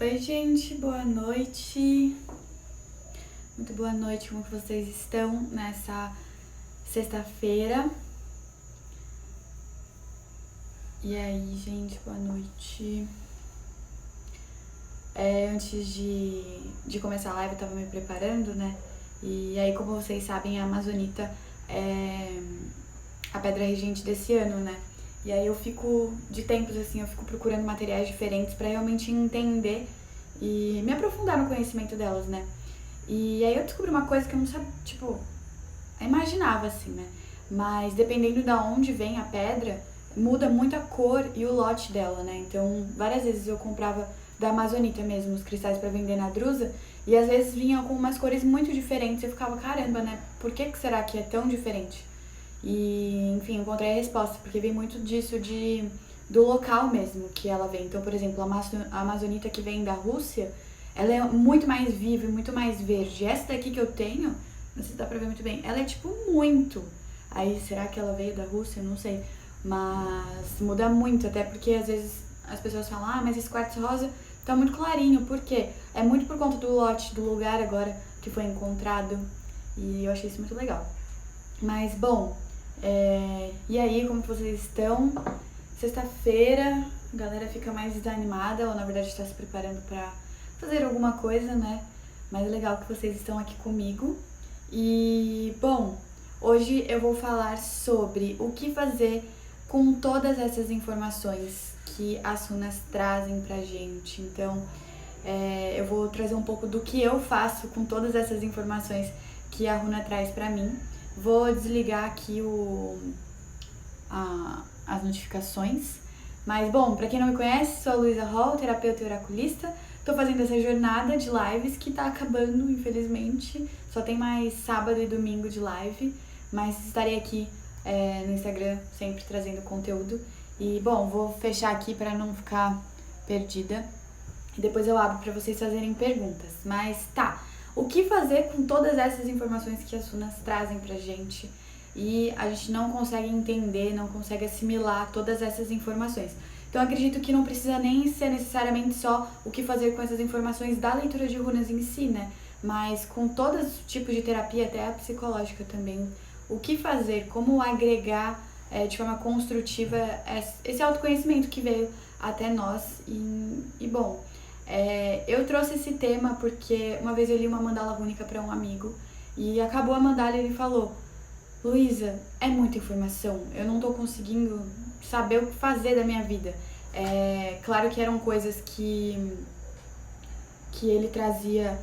Oi, gente, boa noite. Muito boa noite, como que vocês estão nessa sexta-feira? E aí, gente, boa noite. Antes de começar a live, eu tava me preparando, né? E aí, como vocês sabem, a Amazonita é a pedra regente desse ano, né? E aí eu fico, de tempos assim, eu fico procurando materiais diferentes pra realmente entender e me aprofundar no conhecimento delas, né? E aí eu descobri uma coisa que eu não sabia, tipo, eu imaginava assim, né? Mas dependendo da onde vem a pedra, muda muito a cor e o lote dela, né? Então, várias vezes eu comprava da Amazonita mesmo, os cristais pra vender na Drusa, e às vezes vinham com umas cores muito diferentes. Eu ficava, caramba, né? Por que será que é tão diferente? E, enfim, encontrei a resposta, porque vem muito disso do local mesmo que ela vem. Então, por exemplo, a Amazonita que vem da Rússia, ela é muito mais viva e muito mais verde. Essa daqui que eu tenho, não sei se dá pra ver muito bem, ela é tipo muito. Aí, será que ela veio da Rússia? Eu não sei. Mas muda muito, até porque às vezes as pessoas falam, ah, mas esse quartzo rosa tá muito clarinho. Por quê? É muito por conta do lote, do lugar agora que foi encontrado. E eu achei isso muito legal. Mas, bom, e aí, como vocês estão? Sexta-feira, a galera fica mais desanimada, ou na verdade está se preparando para fazer alguma coisa, né? Mas é legal que vocês estão aqui comigo. E, bom, hoje eu vou falar sobre o que fazer com todas essas informações que as runas trazem pra gente. Então, eu vou trazer um pouco do que eu faço com todas essas informações que a runa traz pra mim. Vou desligar aqui as notificações. Mas, bom, pra quem não me conhece, sou a Luísa Hall, terapeuta e oraculista. Tô fazendo essa jornada de lives que tá acabando, infelizmente. Só tem mais sábado e domingo de live, mas estarei aqui no Instagram sempre trazendo conteúdo. E, bom, vou fechar aqui pra não ficar perdida. E depois eu abro pra vocês fazerem perguntas. Mas tá, o que fazer com todas essas informações que as runas trazem pra gente e a gente não consegue entender, não consegue assimilar todas essas informações? Então eu acredito que não precisa nem ser necessariamente só o que fazer com essas informações da leitura de runas em si, né? Mas com todos os tipos de terapia, até a psicológica também. O que fazer, como agregar de forma construtiva esse autoconhecimento que veio até nós. E bom, eu trouxe esse tema porque uma vez eu li uma mandala rúnica para um amigo e acabou a mandala e ele falou: Luísa, é muita informação, eu não tô conseguindo saber o que fazer da minha vida. Claro que eram coisas que ele trazia,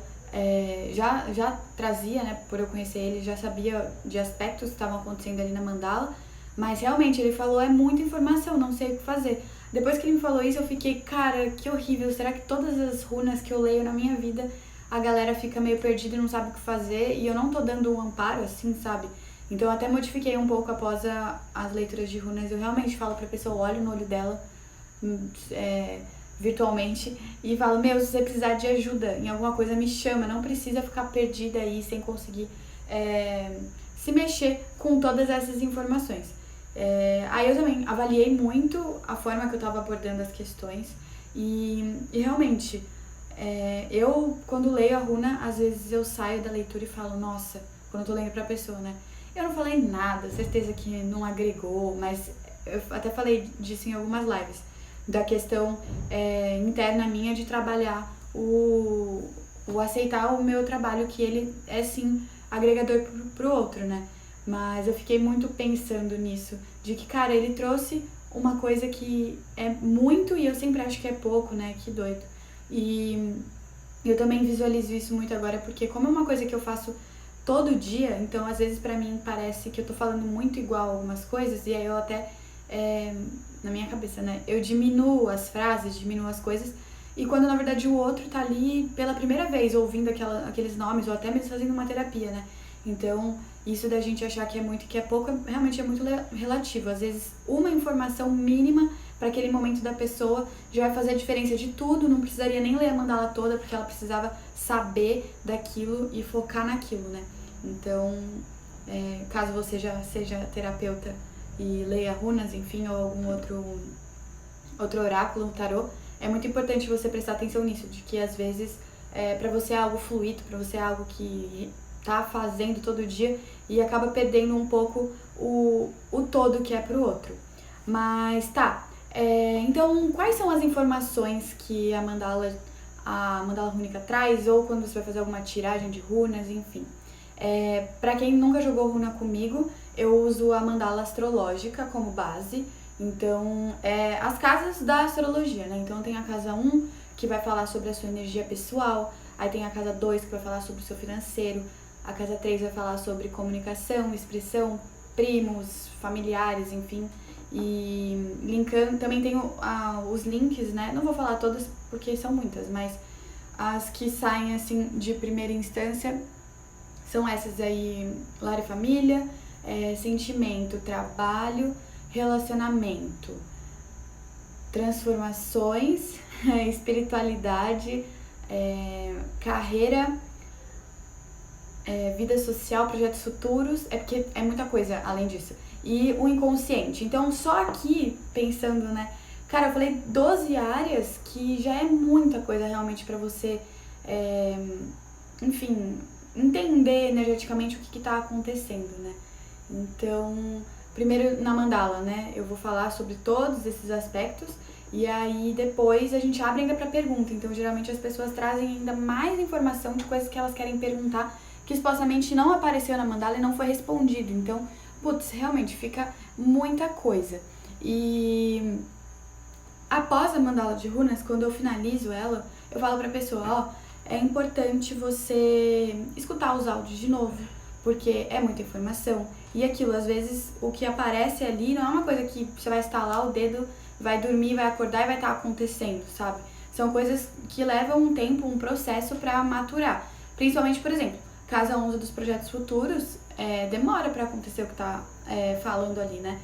já trazia, né, por eu conhecer ele, já sabia de aspectos que estavam acontecendo ali na mandala, mas realmente ele falou, é muita informação, não sei o que fazer. Depois que ele me falou isso, eu fiquei, cara, que horrível, será que todas as runas que eu leio na minha vida, a galera fica meio perdida e não sabe o que fazer, e eu não tô dando um amparo, assim, sabe? Então eu até modifiquei um pouco após as leituras de runas, eu realmente falo pra pessoa, olho no olho dela, virtualmente, e falo, meu, se você precisar de ajuda em alguma coisa, me chama, não precisa ficar perdida aí, sem conseguir se mexer com todas essas informações. Aí eu também avaliei muito a forma que eu tava abordando as questões e realmente, eu quando leio a runa, às vezes eu saio da leitura e falo, nossa, quando eu tô lendo pra pessoa, né, eu não falei nada, certeza que não agregou, mas eu até falei disso em algumas lives, da questão interna minha de trabalhar o aceitar o meu trabalho, que ele é sim agregador pro outro, né? Mas eu fiquei muito pensando nisso, de que, cara, ele trouxe uma coisa que é muito e eu sempre acho que é pouco, né? Que doido. E eu também visualizo isso muito agora, porque como é uma coisa que eu faço todo dia, então às vezes pra mim parece que eu tô falando muito igual algumas coisas, e aí eu até, na minha cabeça, né, eu diminuo as frases, diminuo as coisas, e quando na verdade o outro tá ali pela primeira vez ouvindo aqueles nomes, ou até mesmo fazendo uma terapia, né? Então, isso da gente achar que é muito e que é pouco, realmente é muito relativo. Às vezes, uma informação mínima para aquele momento da pessoa já vai fazer a diferença de tudo, não precisaria nem ler a mandala toda, porque ela precisava saber daquilo e focar naquilo, né? Então, caso você já seja terapeuta e leia runas, enfim, ou algum outro oráculo, tarô, é muito importante você prestar atenção nisso, de que às vezes pra você é algo fluido, pra você é algo que tá fazendo todo dia e acaba perdendo um pouco o todo que é pro outro. Mas tá, então quais são as informações que a mandala rúnica traz, ou quando você vai fazer alguma tiragem de runas, enfim. Pra quem nunca jogou runa comigo, eu uso a mandala astrológica como base. Então, as casas da astrologia, né? Então tem a casa 1, que vai falar sobre a sua energia pessoal, aí tem a casa 2, que vai falar sobre o seu financeiro, a casa 3 vai falar sobre comunicação, expressão, primos, familiares, enfim. E linkando, também tem os links, né? Não vou falar todas porque são muitas, mas as que saem assim de primeira instância são essas aí: lar e família, sentimento, trabalho, relacionamento, transformações, espiritualidade, carreira, vida social, projetos futuros, porque é muita coisa além disso. E o inconsciente. Então, só aqui, pensando, né? Cara, eu falei 12 áreas, que já é muita coisa realmente pra você, enfim, entender energeticamente o que tá acontecendo, né? Então, primeiro na mandala, né? Eu vou falar sobre todos esses aspectos e aí depois a gente abre ainda pra pergunta. Então, geralmente as pessoas trazem ainda mais informação de coisas que elas querem perguntar, que supostamente não apareceu na mandala e não foi respondido. Então, putz, realmente fica muita coisa. E após a mandala de runas, quando eu finalizo ela, eu falo pra pessoa, é importante você escutar os áudios de novo, porque é muita informação. E aquilo, às vezes, o que aparece ali não é uma coisa que você vai estalar o dedo, vai dormir, vai acordar e vai estar acontecendo, sabe? São coisas que levam um tempo, um processo pra maturar. Principalmente, por exemplo, casa 11 dos projetos futuros, demora pra acontecer o que tá falando ali, né?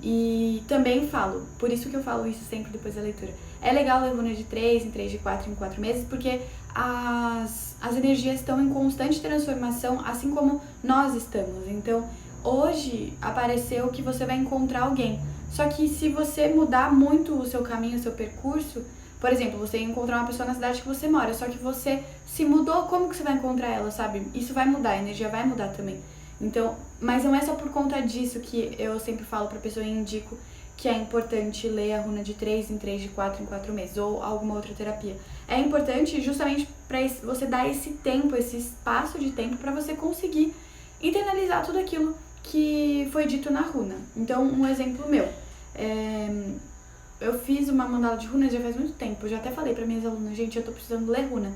E também falo, por isso que eu falo isso sempre depois da leitura. É legal ler runa de 3 em 3, de 4 em 4 meses, porque as energias estão em constante transformação, assim como nós estamos. Então, hoje apareceu que você vai encontrar alguém. Só que se você mudar muito o seu caminho, o seu percurso, por exemplo, você encontrar uma pessoa na cidade que você mora, só que você se mudou, como que você vai encontrar ela, sabe? Isso vai mudar, a energia vai mudar também. Então, mas não é só por conta disso que eu sempre falo pra pessoa e indico que é importante ler a runa de 3 em 3, de 4 em 4 meses, ou alguma outra terapia. É importante justamente pra você dar esse tempo, esse espaço de tempo pra você conseguir internalizar tudo aquilo que foi dito na runa. Então, um exemplo meu. Eu fiz uma mandala de runas já faz muito tempo. Eu já até falei pra minhas alunas, gente, eu tô precisando ler runa.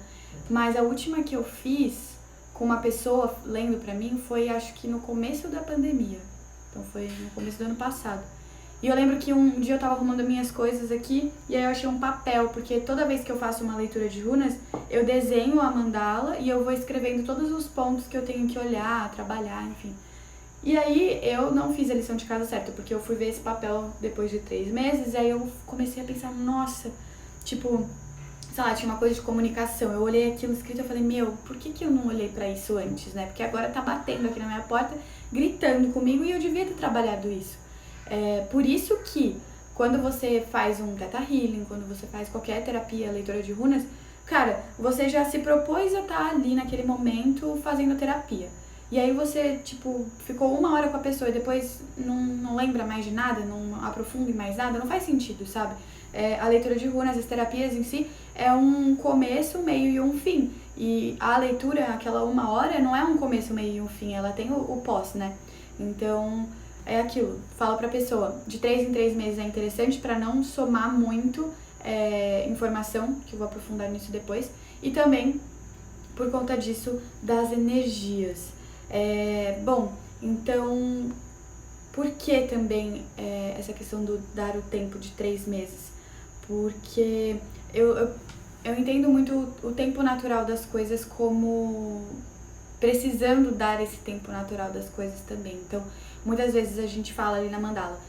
Mas a última que eu fiz com uma pessoa lendo pra mim foi, acho que no começo da pandemia. Então foi no começo do ano passado. E eu lembro que um dia eu tava arrumando minhas coisas aqui e aí eu achei um papel, porque toda vez que eu faço uma leitura de runas, eu desenho a mandala e eu vou escrevendo todos os pontos que eu tenho que olhar, trabalhar, enfim. E aí eu não fiz a lição de casa certa, porque eu fui ver esse papel depois de 3 meses, e aí eu comecei a pensar, nossa, tipo, sei lá, tinha uma coisa de comunicação. Eu olhei aquilo escrito e eu falei, meu, por que eu não olhei pra isso antes, né? Porque agora tá batendo aqui na minha porta, gritando comigo, e eu devia ter trabalhado isso. Por isso que quando você faz um Theta Healing, quando você faz qualquer terapia, leitura de runas, cara, você já se propôs a estar ali naquele momento fazendo terapia. E aí você, tipo, ficou 1 hora com a pessoa e depois não lembra mais de nada, não aprofunda em mais nada, não faz sentido, sabe? A leitura de runas, as terapias em si, é um começo, meio e um fim. E a leitura, aquela 1 hora, não é um começo, meio e um fim, ela tem o pós, né? Então, é aquilo, falo pra pessoa, de 3 em 3 meses é interessante pra não somar muito informação, que eu vou aprofundar nisso depois, e também, por conta disso, das energias. Bom, então, por que também essa questão do dar o tempo de 3 meses? Porque eu entendo muito o tempo natural das coisas como precisando dar esse tempo natural das coisas também. Então, muitas vezes a gente fala ali na mandala,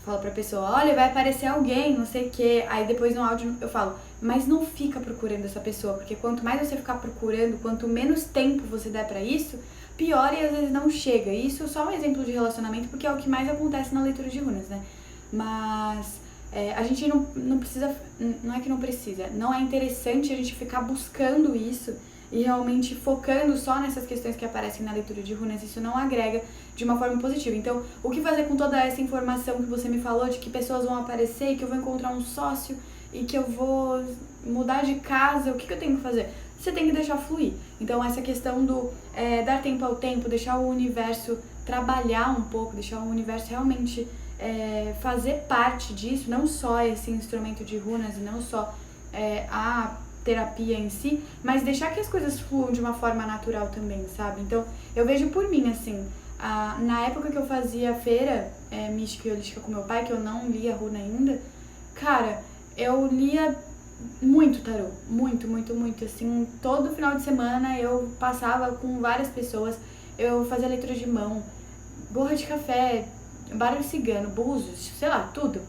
fala pra pessoa, olha, vai aparecer alguém, não sei o quê. Aí depois no áudio eu falo, mas não fica procurando essa pessoa, porque quanto mais você ficar procurando, quanto menos tempo você der pra isso, pior e às vezes não chega. Isso é só um exemplo de relacionamento, porque é o que mais acontece na leitura de runas, né? Mas A gente não precisa, não é que não precisa, não é interessante a gente ficar buscando isso e realmente focando só nessas questões que aparecem na leitura de runas. Isso não agrega de uma forma positiva. Então, o que fazer com toda essa informação que você me falou de que pessoas vão aparecer, que eu vou encontrar um sócio e que eu vou mudar de casa? O que eu tenho que fazer? Você tem que deixar fluir. Então, essa questão do dar tempo ao tempo, deixar o universo trabalhar um pouco, deixar o universo realmente fazer parte disso, não só esse instrumento de runas e não só a terapia em si, mas deixar que as coisas fluam de uma forma natural também, sabe? Então, eu vejo por mim, assim, na época que eu fazia feira mística e holística com meu pai, que eu não lia runa ainda, cara, eu lia muito tarô, muito, muito, muito, assim, todo final de semana eu passava com várias pessoas, eu fazia leitura de mão, borra de café, baralho cigano, búzios, sei lá, tudo.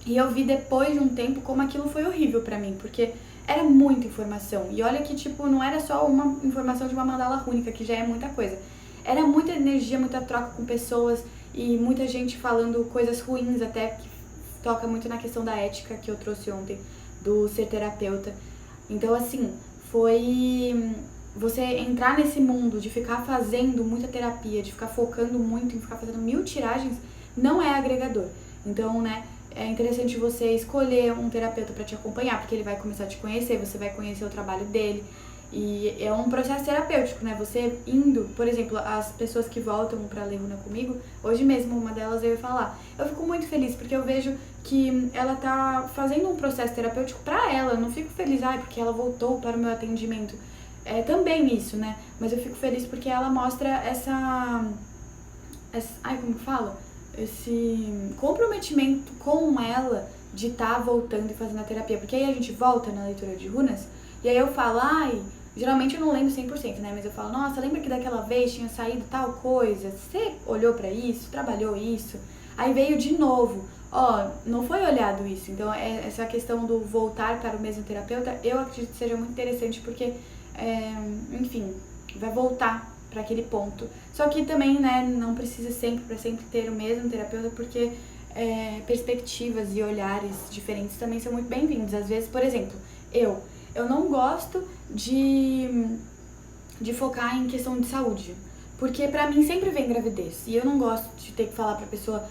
E eu vi depois de um tempo como aquilo foi horrível pra mim, porque era muita informação. E olha que, tipo, não era só uma informação de uma mandala rúnica, que já é muita coisa. Era muita energia, muita troca com pessoas e muita gente falando coisas ruins, até que toca muito na questão da ética que eu trouxe ontem, do ser terapeuta. Então, assim, foi você entrar nesse mundo de ficar fazendo muita terapia, de ficar focando muito em ficar fazendo 1000 tiragens, não é agregador. Então, né, é interessante você escolher um terapeuta para te acompanhar, porque ele vai começar a te conhecer, você vai conhecer o trabalho dele. E é um processo terapêutico, né? Você indo, por exemplo, as pessoas que voltam pra ler runa comigo, hoje mesmo uma delas veio falar. Eu fico muito feliz porque eu vejo que ela tá fazendo um processo terapêutico pra ela. Eu não fico feliz, porque ela voltou para o meu atendimento. É também isso, né? Mas eu fico feliz porque ela mostra como que fala? Esse comprometimento com ela de estar voltando e fazendo a terapia. Porque aí a gente volta na leitura de runas e aí eu falo, geralmente eu não lembro 100%, né? Mas eu falo, nossa, lembra que daquela vez tinha saído tal coisa? Você olhou pra isso? Trabalhou isso? Aí veio de novo. Não foi olhado isso. Então, essa questão do voltar para o mesmo terapeuta, eu acredito que seja muito interessante porque, enfim, vai voltar para aquele ponto. Só que também, né, não precisa sempre ter o mesmo terapeuta, porque perspectivas e olhares diferentes também são muito bem-vindos. Às vezes, por exemplo, eu não gosto de focar em questão de saúde, porque pra mim sempre vem gravidez, e eu não gosto de ter que falar pra pessoa,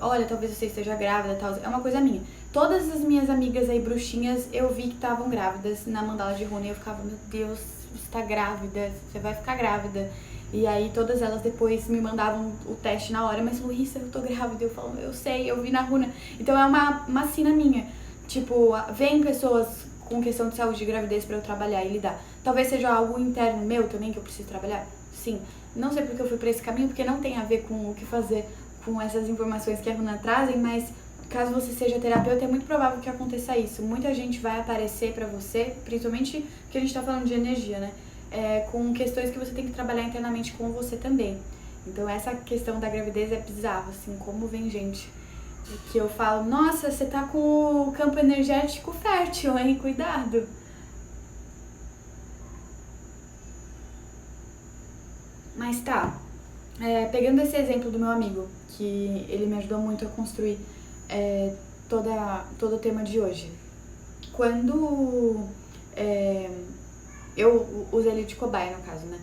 olha, talvez você esteja grávida, tal. É uma coisa minha. Todas as minhas amigas aí, bruxinhas, eu vi que estavam grávidas na mandala de runa, e eu ficava, meu Deus, você tá grávida, você vai ficar grávida. E aí todas elas depois me mandavam o teste na hora, mas Luísa, eu tô grávida. Eu falo, eu sei, eu vi na runa. Então é uma sina minha. Tipo, vem pessoas com questão de saúde e gravidez pra eu trabalhar e lidar. Talvez seja algo interno meu também que eu preciso trabalhar. Sim. Não sei porque eu fui pra esse caminho, porque não tem a ver com o que fazer com essas informações que a runa trazem, mas caso você seja terapeuta, é muito provável que aconteça isso. Muita gente vai aparecer pra você, principalmente porque a gente tá falando de energia, né? Com questões que você tem que trabalhar internamente com você também. Então essa questão da gravidez é bizarro, assim, como vem gente que eu falo, nossa, você tá com o campo energético fértil, hein? Cuidado. Mas tá, pegando esse exemplo do meu amigo, que ele me ajudou muito a construir todo o tema de hoje. Quando eu usei ele de cobaia, no caso, né?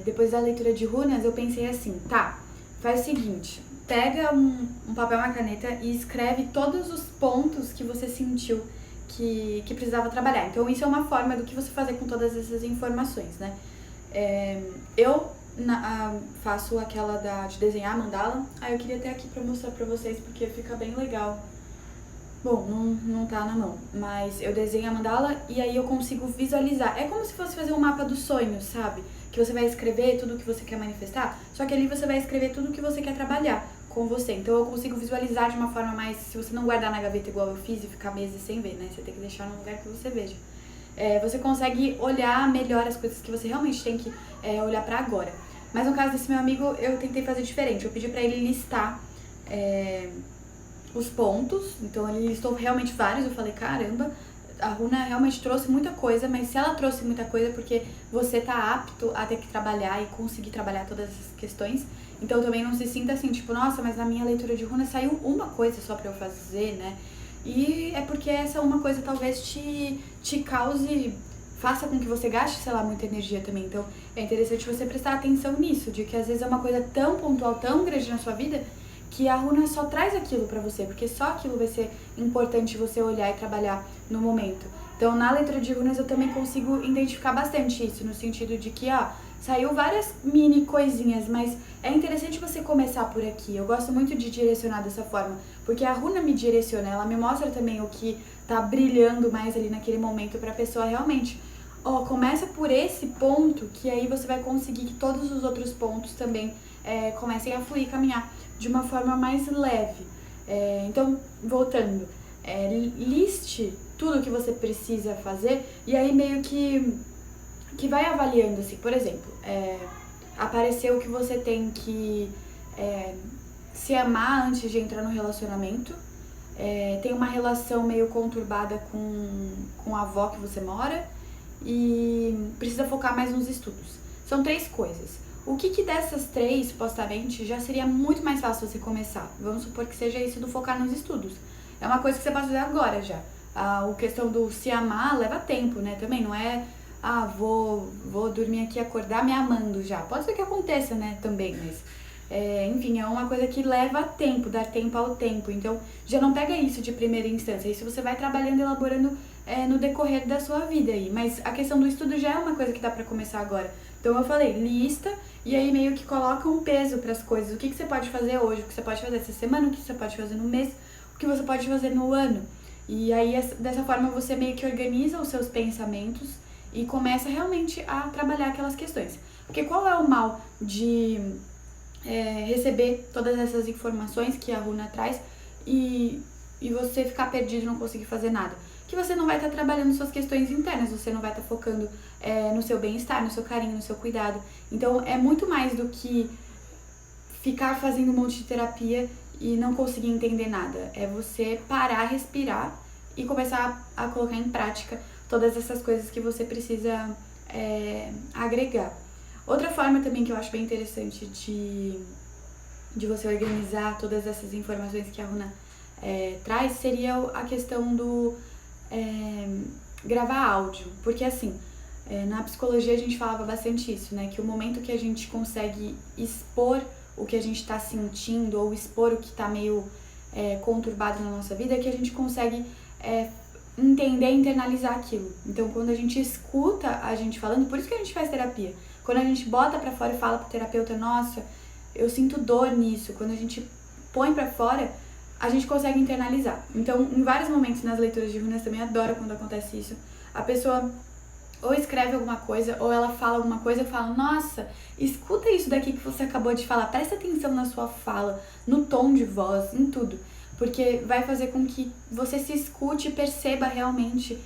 Depois da leitura de runas, eu pensei assim, tá, faz o seguinte, pega um papel e uma caneta e escreve todos os pontos que você sentiu que precisava trabalhar. Então, isso é uma forma do que você fazer com todas essas informações, né? Eu faço aquela de desenhar a mandala. Eu queria ter aqui pra mostrar pra vocês, porque fica bem legal. Bom, não tá na mão, mas eu desenho a mandala e aí eu consigo visualizar. É como se fosse fazer um mapa dos sonhos, sabe? Que você vai escrever tudo o que você quer manifestar, só que ali você vai escrever tudo o que você quer trabalhar com você. Então eu consigo visualizar de uma forma mais... Se você não guardar na gaveta igual eu fiz e ficar meses sem ver, né? Você tem que deixar num lugar que você veja. Você consegue olhar melhor as coisas que você realmente tem que olhar pra agora. Mas no caso desse meu amigo, eu tentei fazer diferente. Eu pedi pra ele listar os pontos, então ele listou realmente vários. Eu falei, caramba, a runa realmente trouxe muita coisa, mas se ela trouxe muita coisa é porque você tá apto a ter que trabalhar e conseguir trabalhar todas essas questões. Então também não se sinta assim, tipo, nossa, mas na minha leitura de runa saiu uma coisa só pra eu fazer, né? E é porque essa uma coisa talvez te cause, faça com que você gaste, sei lá, muita energia também. Então é interessante você prestar atenção nisso, de que às vezes é uma coisa tão pontual, tão grande na sua vida, que a runa só traz aquilo pra você, porque só aquilo vai ser importante você olhar e trabalhar no momento. Então, na leitura de runas eu também consigo identificar bastante isso, no sentido de que, saiu várias mini coisinhas, mas é interessante você começar por aqui. Eu gosto muito de direcionar dessa forma, porque a runa me direciona, ela me mostra também o que tá brilhando mais ali naquele momento pra pessoa realmente. Começa por esse ponto, que aí você vai conseguir que todos os outros pontos também comecem a fluir, caminhar de uma forma mais leve. Então, voltando, liste tudo que você precisa fazer e aí meio que vai avaliando, assim, por exemplo, apareceu que você tem que se amar antes de entrar no relacionamento, tem uma relação meio conturbada com a avó que você mora e precisa focar mais nos estudos. São 3 coisas. O que dessas 3, supostamente, já seria muito mais fácil você começar? Vamos supor que seja isso do focar nos estudos. É uma coisa que você pode fazer agora já. A questão do se amar leva tempo, né? Também não é, vou dormir aqui e acordar me amando já. Pode ser que aconteça, né? Também, mas... enfim, é uma coisa que leva tempo, dar tempo ao tempo. Então, já não pega isso de primeira instância. Isso você vai trabalhando, elaborando no decorrer da sua vida aí. Mas a questão do estudo já é uma coisa que dá pra começar agora. Então, eu falei, lista, e aí meio que coloca um peso pras coisas. O que você pode fazer hoje, o que você pode fazer essa semana, o que você pode fazer no mês, o que você pode fazer no ano. E aí, dessa forma, você meio que organiza os seus pensamentos e começa realmente a trabalhar aquelas questões. Porque qual é o mal de receber todas essas informações que a runa traz e você ficar perdido e não conseguir fazer nada? Que você não vai estar trabalhando suas questões internas, você não vai estar focando no seu bem-estar, no seu carinho, no seu cuidado. Então, é muito mais do que ficar fazendo um monte de terapia e não conseguir entender nada. É você parar, respirar e começar a colocar em prática todas essas coisas que você precisa agregar. Outra forma também que eu acho bem interessante de você organizar todas essas informações que a runa traz seria a questão do gravar áudio. Porque assim, na psicologia a gente falava bastante isso, né? Que o momento que a gente consegue expor o que a gente tá sentindo ou expor o que tá meio conturbado na nossa vida é que a gente consegue entender e internalizar aquilo. Então, quando a gente escuta a gente falando, por isso que a gente faz terapia. Quando a gente bota pra fora e fala pro terapeuta, nossa, eu sinto dor nisso. Quando a gente põe pra fora, a gente consegue internalizar. Então, em vários momentos nas leituras de runas, também adoro quando acontece isso. A pessoa ou escreve alguma coisa, ou ela fala alguma coisa e fala, nossa, escuta isso daqui que você acabou de falar, presta atenção na sua fala, no tom de voz, em tudo. Porque vai fazer com que você se escute e perceba realmente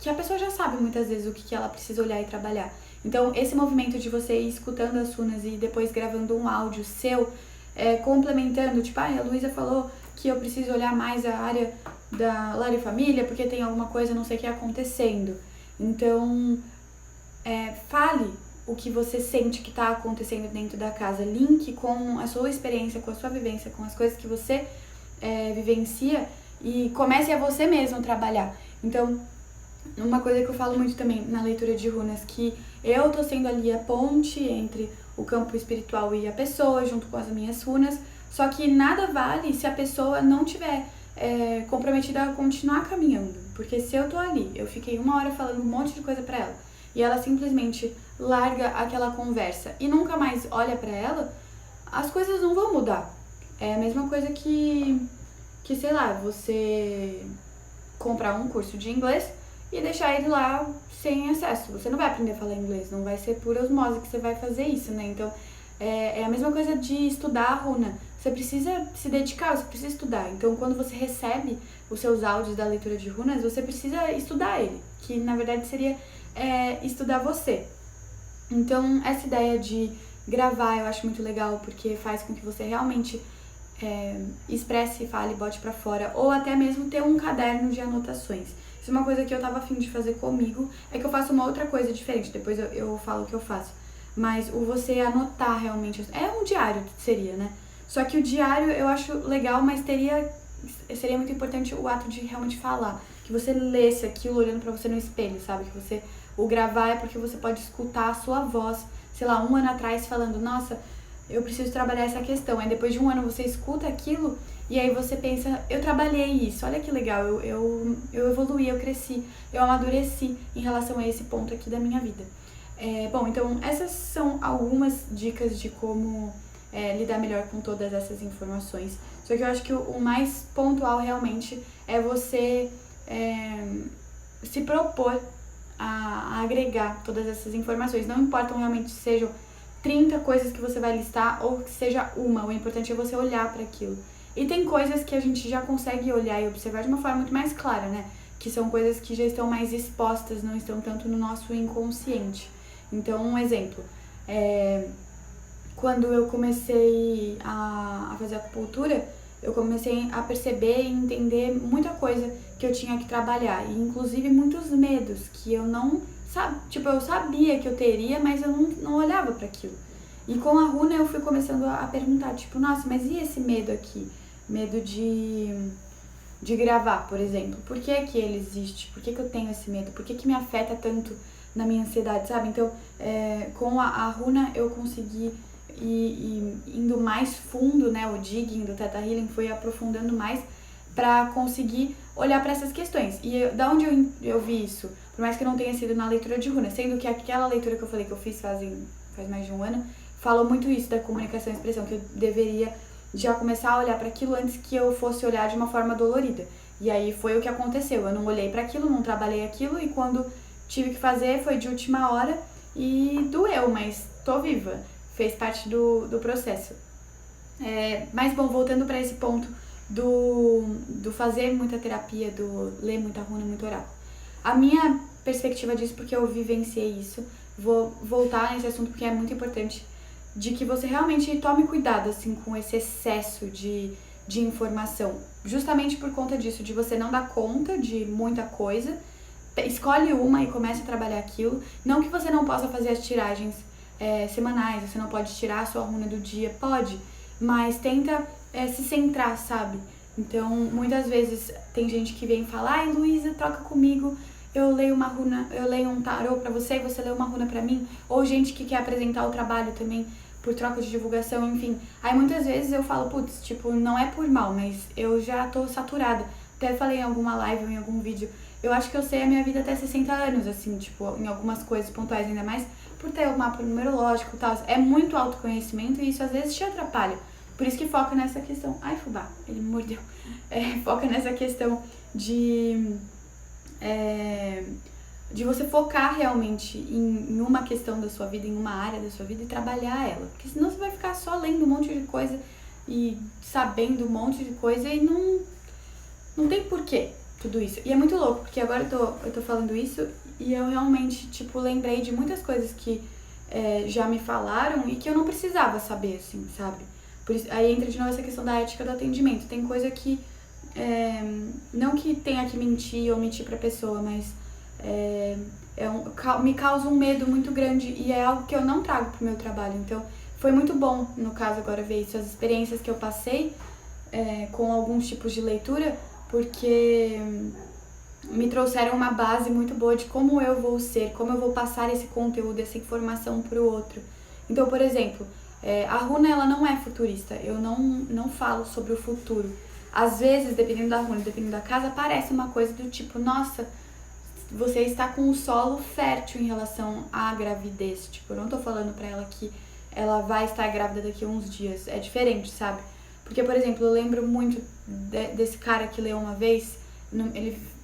que a pessoa já sabe muitas vezes o que ela precisa olhar e trabalhar. Então, esse movimento de você ir escutando as runas e depois gravando um áudio seu, complementando, tipo, a Luísa falou que eu preciso olhar mais a área da lar e família porque tem alguma coisa, não sei o que, acontecendo. Então, fale o que você sente que está acontecendo dentro da casa, link com a sua experiência, com a sua vivência, com as coisas que você vivencia e comece a você mesmo trabalhar. Então, uma coisa que eu falo muito também na leitura de runas, que eu tô sendo ali a ponte entre o campo espiritual e a pessoa, junto com as minhas runas, só que nada vale se a pessoa não tiver comprometida a continuar caminhando. Porque se eu tô ali, eu fiquei 1 hora falando um monte de coisa pra ela, e ela simplesmente larga aquela conversa e nunca mais olha pra ela, as coisas não vão mudar. É a mesma coisa que sei lá, você comprar um curso de inglês e deixar ele lá sem acesso. Você não vai aprender a falar inglês, não vai ser por osmose que você vai fazer isso, né? Então, é a mesma coisa de estudar a runa. Você precisa se dedicar, você precisa estudar. Então, quando você recebe os seus áudios da leitura de runas, você precisa estudar ele, que na verdade seria estudar você. Então, essa ideia de gravar eu acho muito legal, porque faz com que você realmente expresse, fale, bote pra fora, ou até mesmo ter um caderno de anotações. Se uma coisa que eu tava afim de fazer comigo, é que eu faço uma outra coisa diferente, depois eu falo o que eu faço. Mas o você anotar realmente, é um diário, seria, né? Só que o diário eu acho legal, mas seria muito importante o ato de realmente falar. Que você lesse aquilo olhando pra você no espelho, sabe? Que você, o gravar é porque você pode escutar a sua voz, sei lá, um ano atrás falando, nossa, eu preciso trabalhar essa questão. Aí depois de um ano você escuta aquilo e aí você pensa, eu trabalhei isso, olha que legal, eu evoluí, eu cresci, eu amadureci em relação a esse ponto aqui da minha vida. Bom, então essas são algumas dicas de como lidar melhor com todas essas informações. Só que eu acho que o mais pontual realmente é você se propor a agregar todas essas informações. Não importam realmente se sejam 30 coisas que você vai listar ou que seja uma, o importante é você olhar para aquilo. E tem coisas que a gente já consegue olhar e observar de uma forma muito mais clara, né? Que são coisas que já estão mais expostas, não estão tanto no nosso inconsciente. Então, um exemplo, quando eu comecei a fazer acupuntura, eu comecei a perceber e entender muita coisa que eu tinha que trabalhar, e inclusive muitos medos que eu não sabia, tipo, eu sabia que eu teria, mas eu não olhava para aquilo. E com a runa eu fui começando a perguntar, tipo, nossa, mas e esse medo aqui? Medo de gravar, por exemplo. Por que que ele existe? Por que que eu tenho esse medo? Por que que me afeta tanto na minha ansiedade, sabe? Então, com a runa eu consegui ir indo mais fundo, né? O digging do Theta Healing foi aprofundando mais para conseguir olhar para essas questões. E da onde eu vi isso? Por mais que não tenha sido na leitura de runa, sendo que aquela leitura que eu falei que eu fiz faz mais de um ano, falou muito isso da comunicação e expressão, que eu deveria já começar a olhar para aquilo antes que eu fosse olhar de uma forma dolorida. E aí foi o que aconteceu. Eu não olhei para aquilo, não trabalhei aquilo, e quando tive que fazer foi de última hora e doeu, mas tô viva. Fez parte do processo. Mas bom, voltando para esse ponto do fazer muita terapia, do ler muita runa, muito oráculo. A minha perspectiva disso, porque eu vivenciei isso, vou voltar nesse assunto porque é muito importante, de que você realmente tome cuidado assim com esse excesso de informação, justamente por conta disso, de você não dar conta de muita coisa. Escolhe uma e comece a trabalhar aquilo. Não que você não possa fazer as tiragens semanais, você não pode tirar a sua runa do dia, pode, mas tenta se centrar, sabe? Então, muitas vezes tem gente que vem falar, ai Luísa, troca comigo, eu leio uma runa, eu leio um tarô pra você e você lê uma runa pra mim, ou gente que quer apresentar o trabalho também por troca de divulgação, enfim. Aí muitas vezes eu falo, putz, tipo, não é por mal, mas eu já tô saturada. Até falei em alguma live ou em algum vídeo, eu acho que eu sei a minha vida até 60 anos, assim, tipo, em algumas coisas pontuais, ainda mais por ter o mapa numerológico e tal. É muito autoconhecimento e isso às vezes te atrapalha. Por isso que foca nessa questão. Ai, fubá, ele me mordeu. Foca nessa questão de você focar realmente em uma questão da sua vida, em uma área da sua vida e trabalhar ela. Porque senão você vai ficar só lendo um monte de coisa e sabendo um monte de coisa e não tem porquê tudo isso. E é muito louco, porque agora eu tô falando isso e eu realmente, tipo, lembrei de muitas coisas que já me falaram e que eu não precisava saber, assim, sabe? Por isso, aí entra de novo essa questão da ética do atendimento. Tem coisa que, não que tenha que mentir ou mentir pra pessoa, mas me causa um medo muito grande e é algo que eu não trago pro meu trabalho. Então, foi muito bom, no caso, agora ver isso, as experiências que eu passei com alguns tipos de leitura, porque me trouxeram uma base muito boa de como eu vou ser, como eu vou passar esse conteúdo, essa informação pro outro. Então, por exemplo, a runa ela não é futurista, eu não falo sobre o futuro. Às vezes, dependendo da runa, dependendo da casa, parece uma coisa do tipo, nossa, você está com o solo fértil em relação à gravidez. Tipo, eu não tô falando pra ela que ela vai estar grávida daqui a uns dias, é diferente, sabe? Porque, por exemplo, eu lembro muito desse cara que leu uma vez,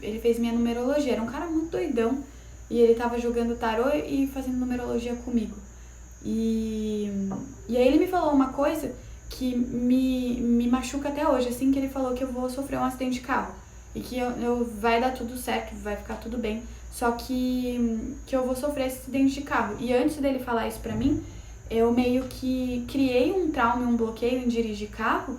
ele fez minha numerologia, era um cara muito doidão, e ele tava jogando tarô e fazendo numerologia comigo. E aí ele me falou uma coisa que me machuca até hoje, assim, que ele falou que eu vou sofrer um acidente de carro. E que vai dar tudo certo, vai ficar tudo bem, só que eu vou sofrer esse acidente de carro. E antes dele falar isso pra mim, eu meio que criei um trauma, um bloqueio em dirigir carro,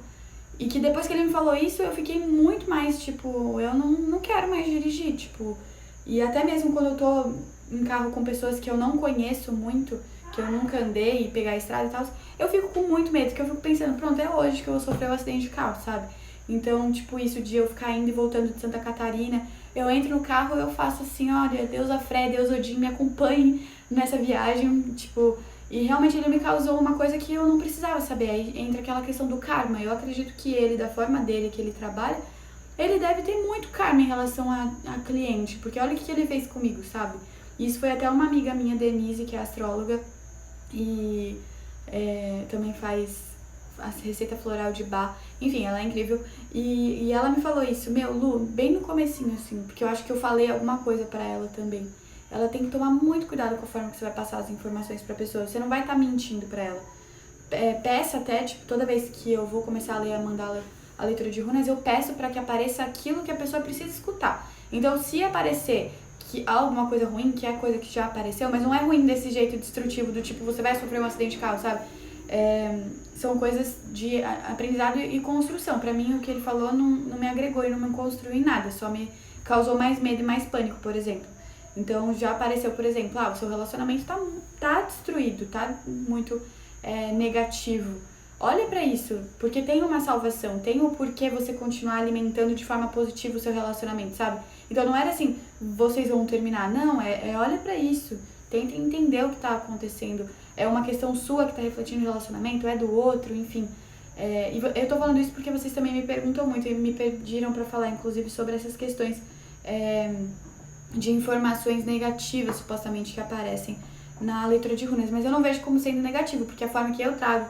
E que depois que ele me falou isso, eu fiquei muito mais, tipo, eu não quero mais dirigir, tipo. E até mesmo quando eu tô em carro com pessoas que eu não conheço muito, que eu nunca andei e pegar a estrada e tal, eu fico com muito medo, porque eu fico pensando, pronto, é hoje que eu vou sofrer um acidente de carro, sabe? Então, tipo, isso de eu ficar indo e voltando de Santa Catarina, eu entro no carro e eu faço assim, olha, Deus a Fé, Deus Odin, me acompanhe nessa viagem, tipo, e realmente ele me causou uma coisa que eu não precisava saber. Aí entra aquela questão do karma. Eu acredito que ele, da forma dele que ele trabalha, ele deve ter muito karma em relação a cliente, porque olha o que ele fez comigo, sabe? Isso foi até uma amiga minha, Denise, que é astróloga, e também faz a receita floral de Bach. Enfim, ela é incrível. E ela me falou isso, meu, Lu, bem no comecinho, assim, porque eu acho que eu falei alguma coisa pra ela também. Ela tem que tomar muito cuidado com a forma que você vai passar as informações pra pessoa. Você não vai estar mentindo pra ela. Peça até, tipo, toda vez que eu vou começar a ler a mandala, a leitura de runas, eu peço pra que apareça aquilo que a pessoa precisa escutar. Então, se aparecer que há alguma coisa ruim, que é coisa que já apareceu, mas não é ruim desse jeito destrutivo, do tipo, você vai sofrer um acidente de carro, sabe? São coisas de aprendizado e construção. Pra mim, o que ele falou não me agregou e não me construiu em nada, só me causou mais medo e mais pânico, por exemplo. Então, já apareceu, por exemplo, o seu relacionamento tá destruído, tá muito negativo. Olha pra isso, porque tem uma salvação, tem o porquê você continuar alimentando de forma positiva o seu relacionamento, sabe? Então não era assim, vocês vão terminar, não, olha pra isso, tenta entender o que tá acontecendo, é uma questão sua que tá refletindo no relacionamento, é do outro, enfim. E eu tô falando isso porque vocês também me perguntam muito e me pediram pra falar, inclusive, sobre essas questões de informações negativas, supostamente, que aparecem na leitura de runas, mas eu não vejo como sendo negativo, porque a forma que eu trago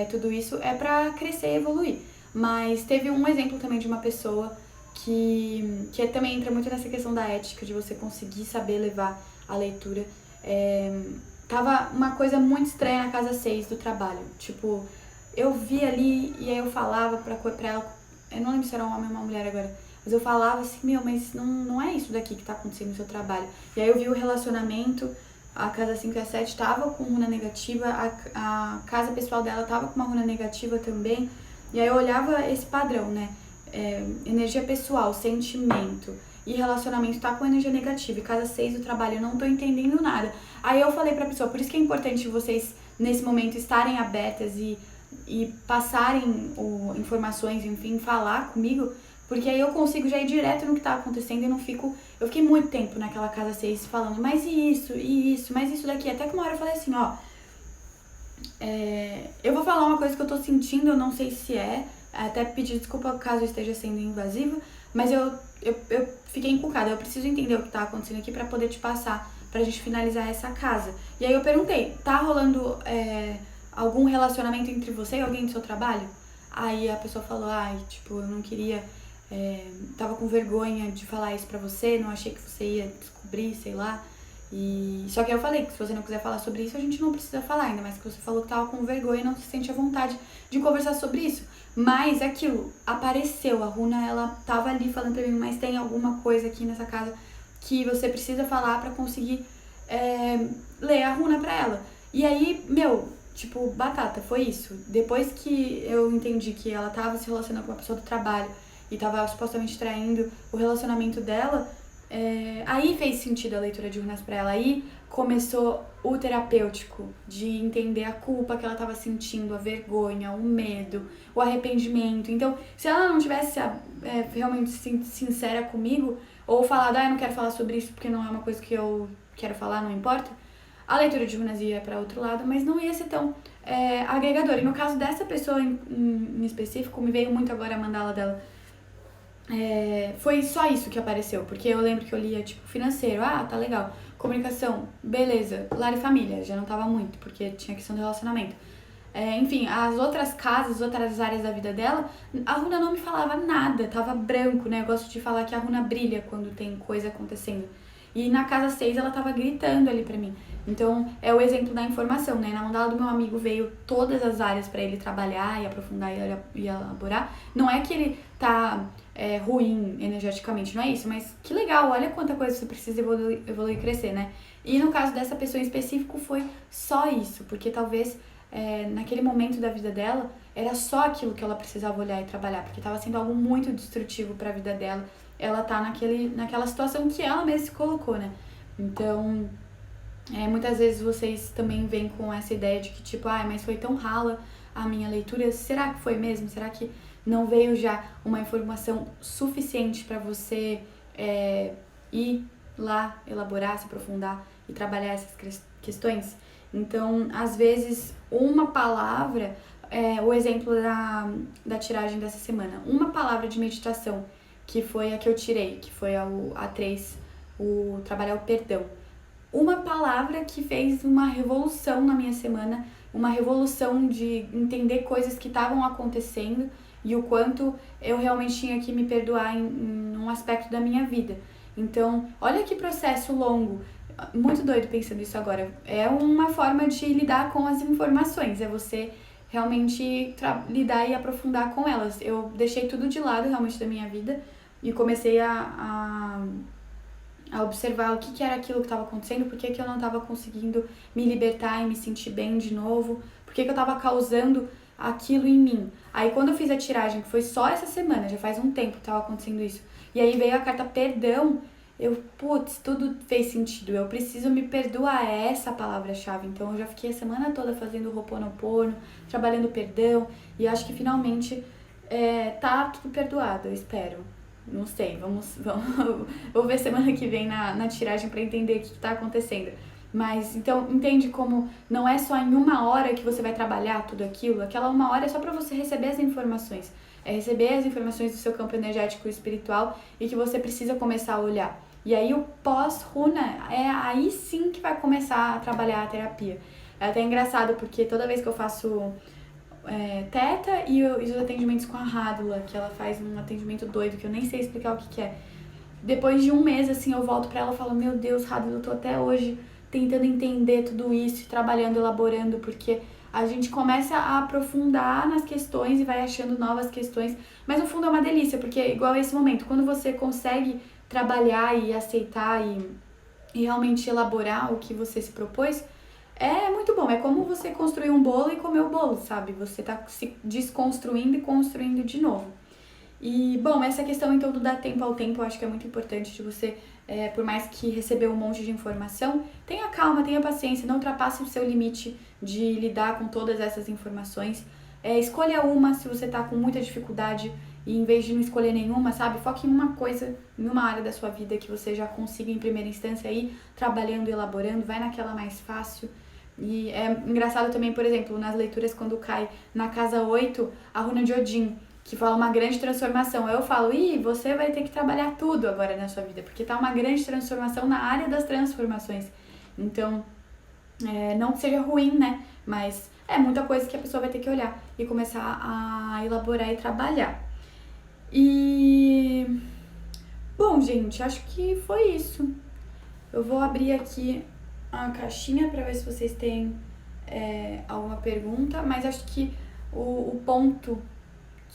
tudo isso é pra crescer e evoluir. Mas teve um exemplo também de uma pessoa que também entra muito nessa questão da ética, de você conseguir saber levar a leitura. Tava uma coisa muito estranha na casa 6 do trabalho. Tipo, eu vi ali e aí eu falava pra ela, eu não lembro se era um homem ou uma mulher agora, mas eu falava assim, meu, mas não é isso daqui que tá acontecendo no seu trabalho. E aí eu vi o relacionamento, a casa 5 e a 7 tava com runa negativa, a casa pessoal dela tava com uma runa negativa também. E aí eu olhava esse padrão, né? Energia pessoal, sentimento e relacionamento tá com energia negativa. E casa 6 do trabalho, eu não tô entendendo nada. Aí eu falei pra pessoa, por isso que é importante vocês, nesse momento, estarem abertas e passarem informações, enfim, falar comigo, porque aí eu consigo já ir direto no que tá acontecendo e não fico... Eu fiquei muito tempo naquela casa 6 falando, mas e isso, mas isso daqui. Até que uma hora eu falei assim, eu vou falar uma coisa que eu tô sentindo, eu não sei se até pedir desculpa caso eu esteja sendo invasiva, mas eu fiquei encucada, eu preciso entender o que tá acontecendo aqui pra poder te passar, pra gente finalizar essa casa. E aí eu perguntei, tá rolando algum relacionamento entre você e alguém do seu trabalho? Aí a pessoa falou, tipo, eu não queria... tava com vergonha de falar isso pra você, não achei que você ia descobrir, sei lá. Só que eu falei que se você não quiser falar sobre isso, a gente não precisa falar, ainda mais que você falou que tava com vergonha e não se sente à vontade de conversar sobre isso. Mas aquilo, apareceu, a runa, ela tava ali falando pra mim, mas tem alguma coisa aqui nessa casa que você precisa falar pra conseguir ler a runa pra ela. E aí, tipo, batata, foi isso. Depois que eu entendi que ela tava se relacionando com uma pessoa do trabalho e tava supostamente traindo o relacionamento dela, aí fez sentido a leitura de runas pra ela. Aí começou o terapêutico de entender a culpa que ela tava sentindo, a vergonha, o medo, o arrependimento. Então, se ela não tivesse realmente sincera comigo, ou falado, eu não quero falar sobre isso porque não é uma coisa que eu quero falar, não importa, a leitura de runas ia pra outro lado, mas não ia ser tão agregador. E no caso dessa pessoa em específico, me veio muito agora a mandala dela. Foi só isso que apareceu, porque eu lembro que eu lia, tipo, financeiro, tá legal. Comunicação, beleza. Lar e família, já não tava muito, porque tinha questão do relacionamento. Enfim, as outras casas, as outras áreas da vida dela, a runa não me falava nada, tava branco, né? Eu gosto de falar que a runa brilha quando tem coisa acontecendo. E na casa 6 ela tava gritando ali pra mim. Então, é o exemplo da informação, né? Na mandala do meu amigo veio todas as áreas pra ele trabalhar e aprofundar e elaborar. Não é que ele tá ruim energeticamente, não é isso, mas que legal, olha quanta coisa você precisa evoluir e crescer, né? E no caso dessa pessoa em específico foi só isso, porque talvez naquele momento da vida dela, era só aquilo que ela precisava olhar e trabalhar, porque estava sendo algo muito destrutivo para a vida dela. Ela tá naquela situação que ela mesma se colocou, né? Então, muitas vezes vocês também vêm com essa ideia de que, tipo, mas foi tão rala a minha leitura, será que foi mesmo? Será que não veio já uma informação suficiente para você ir lá, elaborar, se aprofundar e trabalhar essas questões? Então, às vezes, uma palavra, o exemplo da tiragem dessa semana, uma palavra de meditação, que foi a que eu tirei, que foi a 3, o trabalhar o perdão. Uma palavra que fez uma revolução na minha semana, uma revolução de entender coisas que estavam acontecendo e o quanto eu realmente tinha que me perdoar em um aspecto da minha vida. Então, olha que processo longo. Muito doido pensando isso agora. É uma forma de lidar com as informações, é você realmente lidar e aprofundar com elas. Eu deixei tudo de lado realmente da minha vida e comecei a observar o que era aquilo que estava acontecendo, por que eu não estava conseguindo me libertar e me sentir bem de novo, por que eu estava causando aquilo em mim. Aí quando eu fiz a tiragem, que foi só essa semana, já faz um tempo que estava acontecendo isso, e aí veio a carta perdão, tudo fez sentido, eu preciso me perdoar, é essa a palavra-chave. Então eu já fiquei a semana toda fazendo Ho'oponopono, trabalhando perdão, e acho que finalmente tá tudo perdoado, eu espero. Não sei, vou ver semana que vem na tiragem para entender o que tá acontecendo. Mas, então, entende como não é só em uma hora que você vai trabalhar tudo aquilo, aquela uma hora é só para você receber as informações. É receber as informações do seu campo energético e espiritual e que você precisa começar a olhar. E aí o pós-runa, aí sim que vai começar a trabalhar a terapia. É até engraçado porque toda vez que eu faço Teta e os atendimentos com a Rádula, que ela faz um atendimento doido, que eu nem sei explicar o que é. Depois de um mês, assim, eu volto pra ela e falo, meu Deus, Rádula, eu tô até hoje tentando entender tudo isso, trabalhando, elaborando, porque a gente começa a aprofundar nas questões e vai achando novas questões, mas no fundo é uma delícia, porque igual esse momento, quando você consegue trabalhar e aceitar e realmente elaborar o que você se propôs, é muito bom, é como você construir um bolo e comer o bolo, sabe? Você tá se desconstruindo e construindo de novo. E, bom, essa questão então do dar tempo ao tempo, eu acho que é muito importante de você, por mais que recebeu um monte de informação, tenha calma, tenha paciência, não ultrapasse o seu limite de lidar com todas essas informações. Escolha uma se você tá com muita dificuldade e em vez de não escolher nenhuma, sabe? Foque em uma coisa, em uma área da sua vida que você já consiga em primeira instância ir trabalhando e elaborando, vai naquela mais fácil. E é engraçado também, por exemplo, nas leituras quando cai na casa 8, a runa de Odin, que fala uma grande transformação. Eu falo, você vai ter que trabalhar tudo agora na sua vida, porque tá uma grande transformação na área das transformações. Então, não que seja ruim, né? Mas é muita coisa que a pessoa vai ter que olhar e começar a elaborar e trabalhar. E... Bom, gente, acho que foi isso. Eu vou abrir aqui a caixinha para ver se vocês têm alguma pergunta, mas acho que o ponto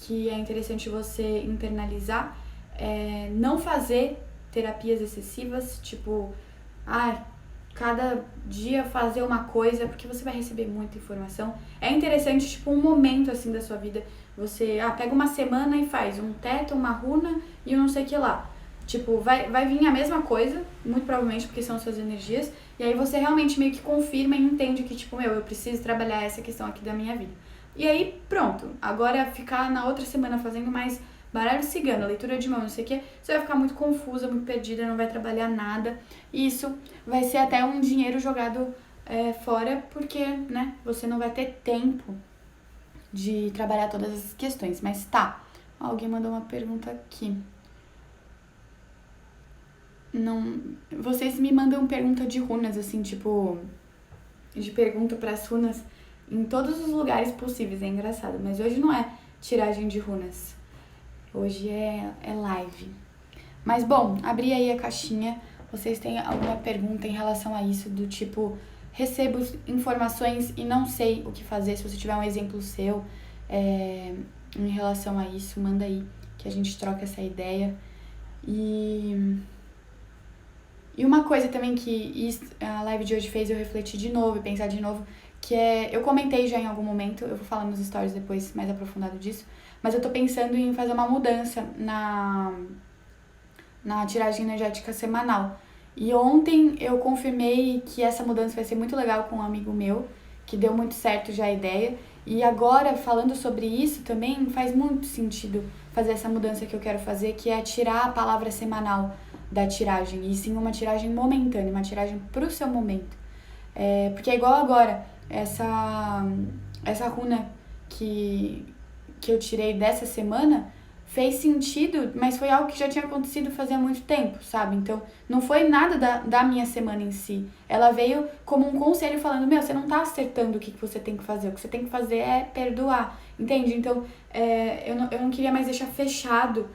que é interessante você internalizar é não fazer terapias excessivas, tipo, cada dia fazer uma coisa, porque você vai receber muita informação. É interessante, tipo, um momento assim da sua vida, você pega uma semana e faz um teto, uma runa e um não sei o que lá. Tipo, vai vir a mesma coisa, muito provavelmente porque são suas energias, e aí você realmente meio que confirma e entende que, tipo, eu preciso trabalhar essa questão aqui da minha vida. E aí, pronto, agora ficar na outra semana fazendo mais baralho cigano, leitura de mão, não sei o que, você vai ficar muito confusa, muito perdida, não vai trabalhar nada, e isso vai ser até um dinheiro jogado fora, porque, né, você não vai ter tempo de trabalhar todas essas questões. Mas tá, alguém mandou uma pergunta aqui. Não, vocês me mandam pergunta de runas, assim, tipo, de pergunta pras runas em todos os lugares possíveis, é engraçado. Mas hoje não é tiragem de runas, hoje é live. Mas bom, abri aí a caixinha, vocês têm alguma pergunta em relação a isso, do tipo, recebo informações e não sei o que fazer, se você tiver um exemplo seu em relação a isso, manda aí, que a gente troca essa ideia. E uma coisa também que a live de hoje fez eu refletir de novo e pensar de novo, que eu comentei já em algum momento, eu vou falar nos stories depois mais aprofundado disso, mas eu tô pensando em fazer uma mudança na tiragem energética semanal. E ontem eu confirmei que essa mudança vai ser muito legal com um amigo meu, que deu muito certo já a ideia. E agora, falando sobre isso também, faz muito sentido fazer essa mudança que eu quero fazer, que é tirar a palavra semanal da tiragem, e sim uma tiragem momentânea, uma tiragem pro seu momento. Porque é igual agora, essa runa que eu tirei dessa semana fez sentido, mas foi algo que já tinha acontecido fazia muito tempo, sabe? Então, não foi nada da minha semana em si. Ela veio como um conselho falando, você não tá acertando o que você tem que fazer. O que você tem que fazer é perdoar, entende? Então, eu não queria mais deixar fechado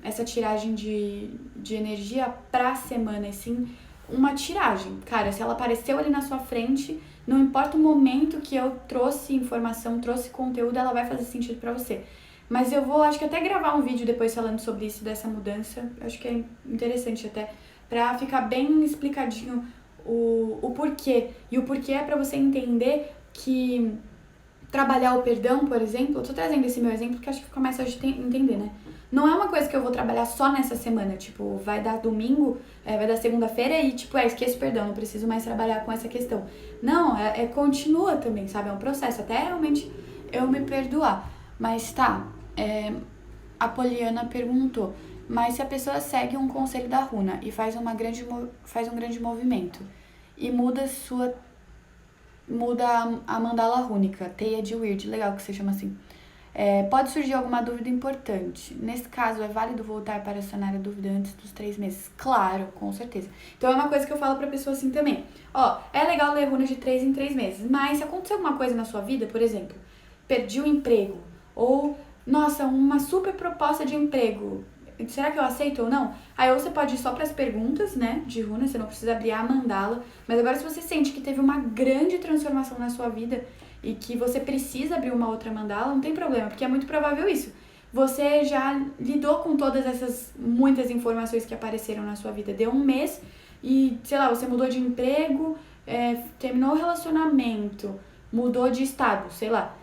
essa tiragem de energia pra semana, e sim uma tiragem. Cara, se ela apareceu ali na sua frente, não importa o momento que eu trouxe informação, trouxe conteúdo, ela vai fazer sentido pra você. Mas eu vou, acho que até gravar um vídeo depois falando sobre isso, dessa mudança. Acho que é interessante até, pra ficar bem explicadinho o porquê. E o porquê é pra você entender que trabalhar o perdão, por exemplo, eu tô trazendo esse meu exemplo porque acho que fica mais fácil de entender, né? Não é uma coisa que eu vou trabalhar só nessa semana, tipo, vai dar domingo, vai dar segunda-feira e, tipo, esqueço o perdão, não preciso mais trabalhar com essa questão. Não, continua também, sabe? É um processo, até realmente eu me perdoar. Mas tá, a Poliana perguntou, mas se a pessoa segue um conselho da runa e faz um grande movimento e muda a mandala rúnica, teia de Weird, legal que você chama assim. Pode surgir alguma dúvida importante. Nesse caso, é válido voltar para sanar a dúvida antes dos 3 meses? Claro, com certeza. Então é uma coisa que eu falo pra pessoa assim também. É legal ler runas de 3 em 3 meses, mas se acontecer alguma coisa na sua vida, por exemplo, perdi o emprego, ou, nossa, uma super proposta de emprego, será que eu aceito ou não? Aí ou você pode ir só para as perguntas, né, de runa, você não precisa abrir a mandala, mas agora se você sente que teve uma grande transformação na sua vida e que você precisa abrir uma outra mandala, não tem problema, porque é muito provável isso. Você já lidou com todas essas muitas informações que apareceram na sua vida, deu um mês e, sei lá, você mudou de emprego, terminou o relacionamento, mudou de estado, sei lá,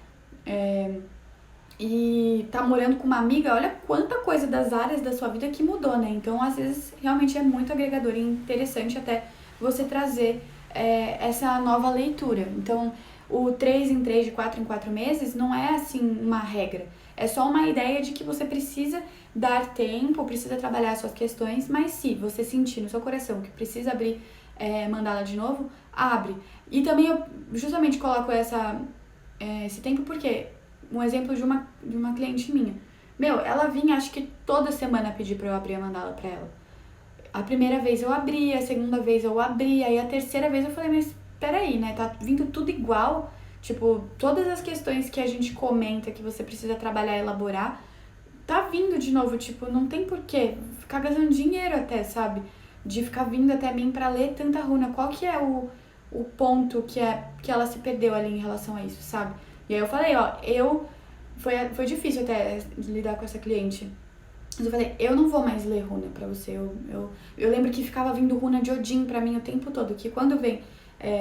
e tá morando com uma amiga, olha quanta coisa das áreas da sua vida que mudou, né? Então, às vezes, realmente é muito agregador e interessante até você trazer essa nova leitura. Então, o 3 em 3, de 4 em 4 meses, não é, assim, uma regra. É só uma ideia de que você precisa dar tempo, precisa trabalhar as suas questões, mas se você sentir no seu coração que precisa abrir mandala de novo, abre. E também eu justamente coloco esse tempo porque... Um exemplo de uma cliente minha. Ela vinha, acho que toda semana pedir pra eu abrir a mandala pra ela. A primeira vez eu abri, a segunda vez eu abri, aí a terceira vez eu falei, mas peraí, né? Tá vindo tudo igual. Tipo, todas as questões que a gente comenta, que você precisa trabalhar e elaborar, tá vindo de novo. Tipo, não tem porquê ficar gastando dinheiro até, sabe? De ficar vindo até mim pra ler tanta runa. Qual que é o ponto que ela se perdeu ali em relação a isso, sabe? E aí eu falei, foi difícil até lidar com essa cliente. Mas eu falei, eu não vou mais ler runa pra você. Eu lembro que ficava vindo runa de Odin pra mim o tempo todo. Que quando vem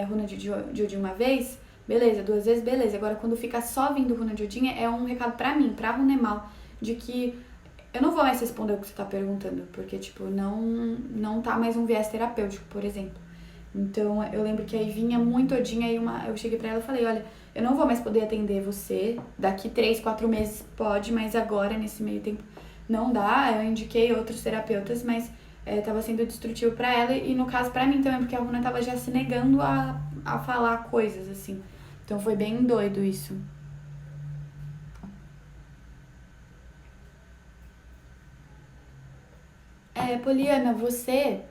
runa de Odin uma vez, beleza, 2 vezes, beleza. Agora quando fica só vindo runa de Odin, é um recado pra mim, pra Runemal, de que eu não vou mais responder o que você tá perguntando. Porque, tipo, não tá mais um viés terapêutico, por exemplo. Então, eu lembro que aí vinha muito Odin, aí eu cheguei pra ela e falei, olha, eu não vou mais poder atender você, daqui 3, 4 meses pode, mas agora, nesse meio tempo, não dá. Eu indiquei outros terapeutas, mas tava sendo destrutivo pra ela e, no caso, pra mim também, porque a Runa tava já se negando a falar coisas, assim. Então, foi bem doido isso. Poliana, você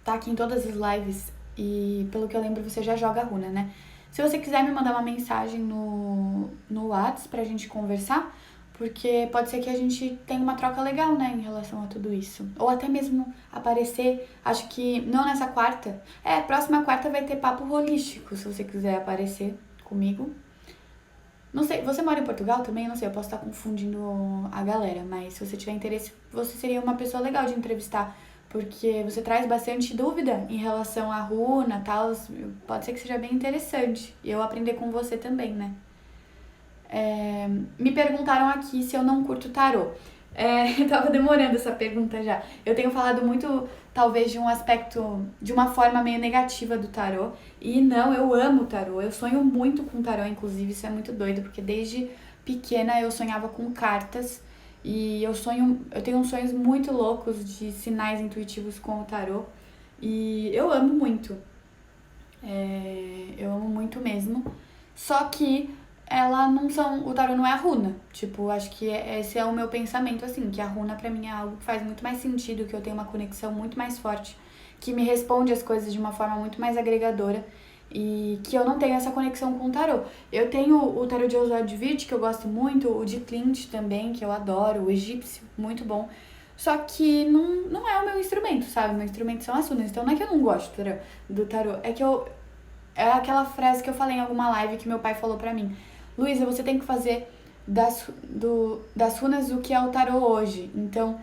tá aqui em todas as lives e, pelo que eu lembro, você já joga runa, né? Se você quiser me mandar uma mensagem no WhatsApp pra gente conversar, porque pode ser que a gente tenha uma troca legal, né, em relação a tudo isso. Ou até mesmo aparecer, acho que não nessa quarta. Próxima quarta vai ter papo holístico, se você quiser aparecer comigo. Não sei, você mora em Portugal também? Não sei, eu posso estar confundindo a galera, mas se você tiver interesse, você seria uma pessoa legal de entrevistar, porque você traz bastante dúvida em relação à runa e tal, pode ser que seja bem interessante. E eu aprender com você também, né? Me perguntaram aqui se eu não curto tarô. Tava demorando essa pergunta já. Eu tenho falado muito, talvez, de um aspecto, de uma forma meio negativa do tarô. E não, eu amo o tarô. Eu sonho muito com tarô, inclusive, isso é muito doido, porque desde pequena eu sonhava com cartas. E eu tenho uns sonhos muito loucos de sinais intuitivos com o tarô. E eu amo muito. Eu amo muito mesmo. Só que o tarô não é a runa. Tipo, acho que esse é o meu pensamento, assim, que a runa pra mim é algo que faz muito mais sentido, que eu tenho uma conexão muito mais forte, que me responde as coisas de uma forma muito mais agregadora e que eu não tenho essa conexão com o tarô. Eu tenho o tarô de Oswald de Witt, que eu gosto muito, o de Clint também, que eu adoro, o egípcio, muito bom. Só que não é o meu instrumento, sabe? Meu instrumento são as runas. Então não é que eu não gosto do tarô, é que é aquela frase que eu falei em alguma live que meu pai falou pra mim. Luísa, você tem que fazer das runas o que é o tarô hoje. Então,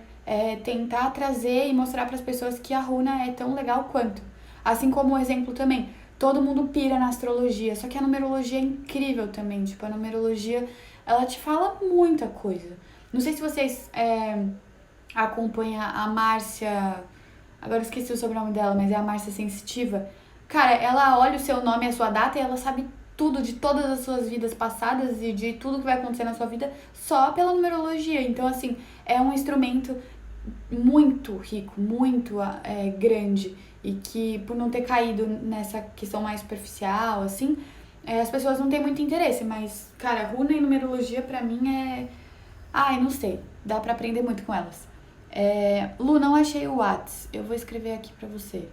tentar trazer e mostrar para as pessoas que a runa é tão legal quanto. Assim como o exemplo também, todo mundo pira na astrologia, só que a numerologia é incrível também. Tipo, a numerologia, ela te fala muita coisa. Não sei se vocês acompanham a Márcia, agora eu esqueci o sobrenome dela, mas é a Márcia Sensitiva. Cara, ela olha o seu nome e a sua data e ela sabe tudo de todas as suas vidas passadas e de tudo que vai acontecer na sua vida só pela numerologia. Então, assim, é um instrumento muito rico, muito grande e que por não ter caído nessa questão mais superficial, assim, as pessoas não têm muito interesse, mas, cara, runa e numerologia pra mim Ai, não sei, dá pra aprender muito com elas. Lu, não achei o Whats, eu vou escrever aqui pra você.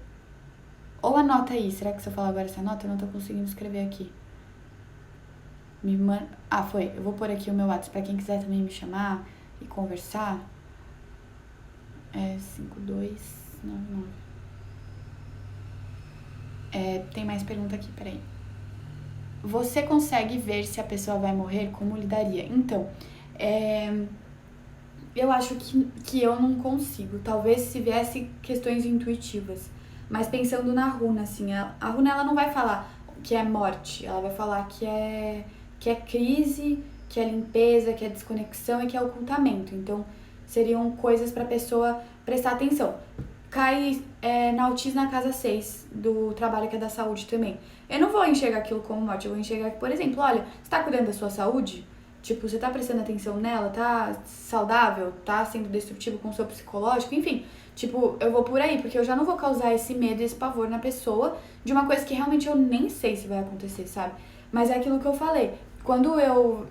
Ou anota aí, será que se eu falar agora essa nota eu não tô conseguindo escrever aqui? Foi. Eu vou pôr aqui o meu WhatsApp pra quem quiser também me chamar e conversar. 5299. Tem mais pergunta aqui, peraí. Você consegue ver se a pessoa vai morrer? Como lidaria? Então, eu acho que eu não consigo. Talvez se viesse questões intuitivas. Mas pensando na runa, assim, a runa ela não vai falar que é morte. Ela vai falar que é crise, que é limpeza, que é desconexão e que é ocultamento. Então, seriam coisas para a pessoa prestar atenção. Cai Nautis na casa 6 do trabalho que é da saúde também. Eu não vou enxergar aquilo como morte, eu vou enxergar que, por exemplo, olha, você tá cuidando da sua saúde? Tipo, você tá prestando atenção nela? Tá saudável? Tá sendo destrutivo com o seu psicológico? Enfim, tipo, eu vou por aí, porque eu já não vou causar esse medo e esse pavor na pessoa de uma coisa que realmente eu nem sei se vai acontecer, sabe? Mas é aquilo que eu falei. Quando eu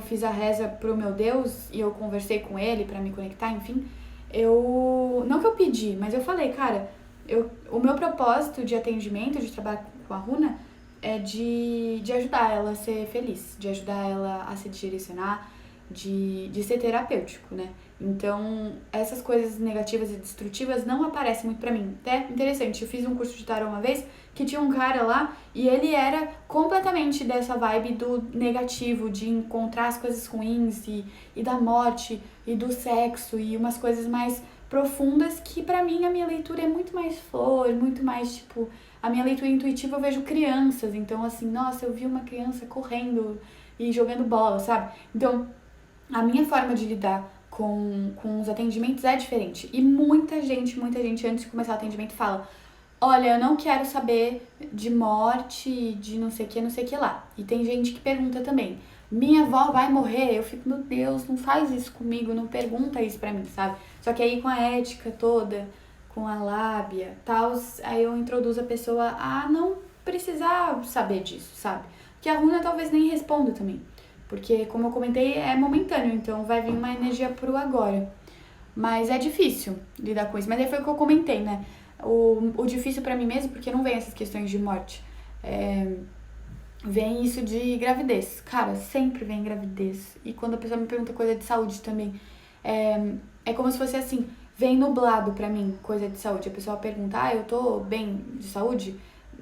fiz a reza pro meu Deus e eu conversei com ele pra me conectar, enfim, não que eu pedi, mas eu falei, cara, o meu propósito de atendimento, de trabalho com a runa, é de ajudar ela a ser feliz, de ajudar ela a se direcionar, de ser terapêutico, né? Então, essas coisas negativas e destrutivas não aparecem muito pra mim. Até interessante, eu fiz um curso de tarô uma vez que tinha um cara lá e ele era completamente dessa vibe do negativo, de encontrar as coisas ruins e da morte e do sexo e umas coisas mais profundas que pra mim a minha leitura é muito mais flor, muito mais tipo... A minha leitura intuitiva eu vejo crianças, então assim, nossa, eu vi uma criança correndo e jogando bola, sabe? Então, a minha forma de lidar com os atendimentos é diferente. E muita gente antes de começar o atendimento fala: olha, eu não quero saber de morte, de não sei o que lá. E tem gente que pergunta também: minha avó vai morrer? Eu fico, meu Deus, não faz isso comigo, não pergunta isso pra mim, sabe? Só que aí com a ética toda, com a lábia, tal, aí eu introduzo a pessoa a não precisar saber disso, sabe? Que a runa talvez nem responda também. Porque, como eu comentei, é momentâneo, então vai vir uma energia pro agora. Mas é difícil lidar com isso. Mas aí foi o que eu comentei, né? O difícil pra mim mesmo, porque não vem essas questões de morte. Vem isso de gravidez. Cara, sempre vem gravidez. E quando a pessoa me pergunta coisa de saúde também, é como se fosse assim, vem nublado pra mim, coisa de saúde. A pessoa pergunta, eu tô bem de saúde?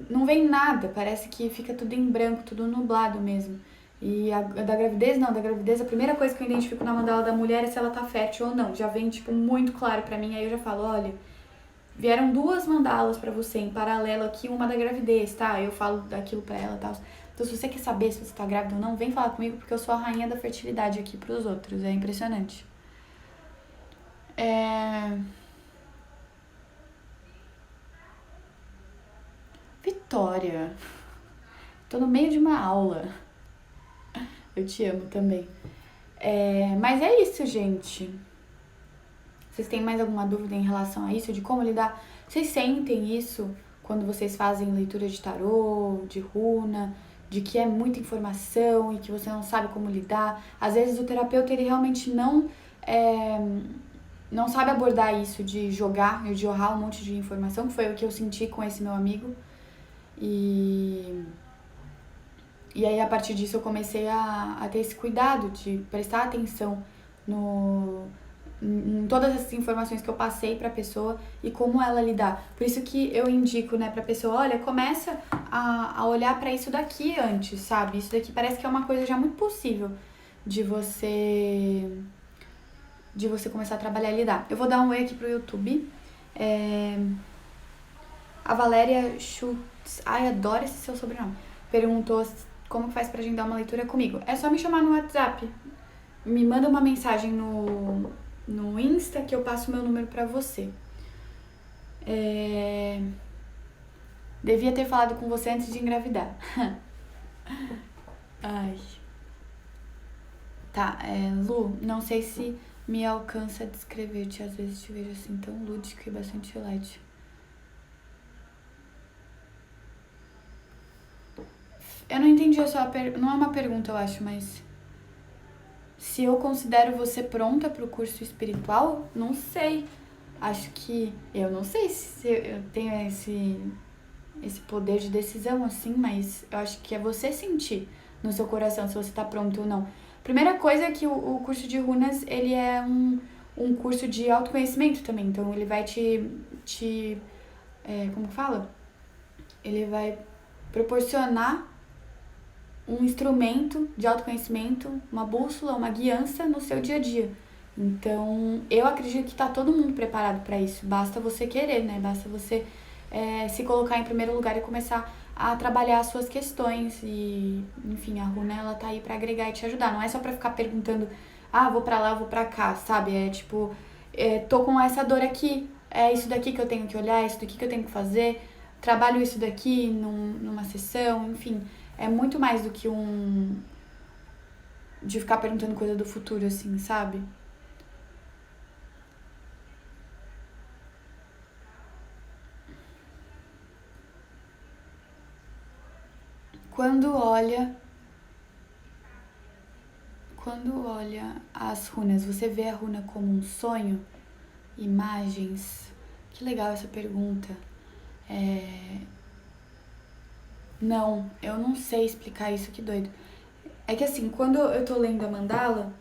Não vem nada, parece que fica tudo em branco, tudo nublado mesmo. E a da gravidez, não, da gravidez, a primeira coisa que eu identifico na mandala da mulher é se ela tá fértil ou não. Já vem, tipo, muito claro pra mim, aí eu já falo, olha, vieram 2 mandalas pra você em paralelo aqui, uma da gravidez, tá? Eu falo daquilo pra ela e tal. Então, se você quer saber se você tá grávida ou não, vem falar comigo, porque eu sou a rainha da fertilidade aqui pros outros. É impressionante. Vitória, tô no meio de uma aula. Eu te amo também. Mas é isso, gente. Vocês têm mais alguma dúvida em relação a isso? De como lidar? Vocês sentem isso quando vocês fazem leitura de tarô, de runa, de que é muita informação e que você não sabe como lidar? Às vezes o terapeuta, ele realmente não sabe abordar isso de jogar, de jorrar um monte de informação, que foi o que eu senti com esse meu amigo. E aí, a partir disso, eu comecei a ter esse cuidado de prestar atenção em todas essas informações que eu passei pra pessoa e como ela lidar. Por isso que eu indico, né, pra pessoa, olha, começa a olhar pra isso daqui antes, sabe? Isso daqui parece que é uma coisa já muito possível de você começar a trabalhar e lidar. Eu vou dar um oi aqui pro YouTube. A Valéria Schultz, ai, adoro esse seu sobrenome, perguntou como faz pra agendar uma leitura comigo. É só me chamar no WhatsApp. Me manda uma mensagem no Insta que eu passo o meu número pra você. Devia ter falado com você antes de engravidar. Ai. Tá, Lu, não sei se me alcança a descrever-te. Às vezes te vejo assim tão lúdico e bastante light. Eu não entendi a sua pergunta. Não é uma pergunta, eu acho, mas... Se eu considero você pronta pro curso espiritual? Não sei. Acho que... Eu não sei se eu tenho esse poder de decisão, assim, mas eu acho que é você sentir no seu coração se você tá pronto ou não. Primeira coisa é que o curso de runas, ele é um curso de autoconhecimento também. Então, ele vai como que fala? Ele vai proporcionar um instrumento de autoconhecimento, uma bússola, uma guiança no seu dia a dia. Então, eu acredito que tá todo mundo preparado para isso. Basta você querer, né? Basta você se colocar em primeiro lugar e começar a trabalhar as suas questões. E, enfim, a runa, ela tá aí pra agregar e te ajudar. Não é só pra ficar perguntando, vou pra lá, vou pra cá, sabe? É tipo, tô com essa dor aqui, é isso daqui que eu tenho que olhar, é isso daqui que eu tenho que fazer, trabalho isso daqui numa sessão, enfim. É muito mais do que de ficar perguntando coisa do futuro, assim, sabe? Quando olha as runas, você vê a runa como um sonho? Imagens? Que legal essa pergunta. Não, eu não sei explicar isso, que doido. É que assim, quando eu tô lendo a mandala,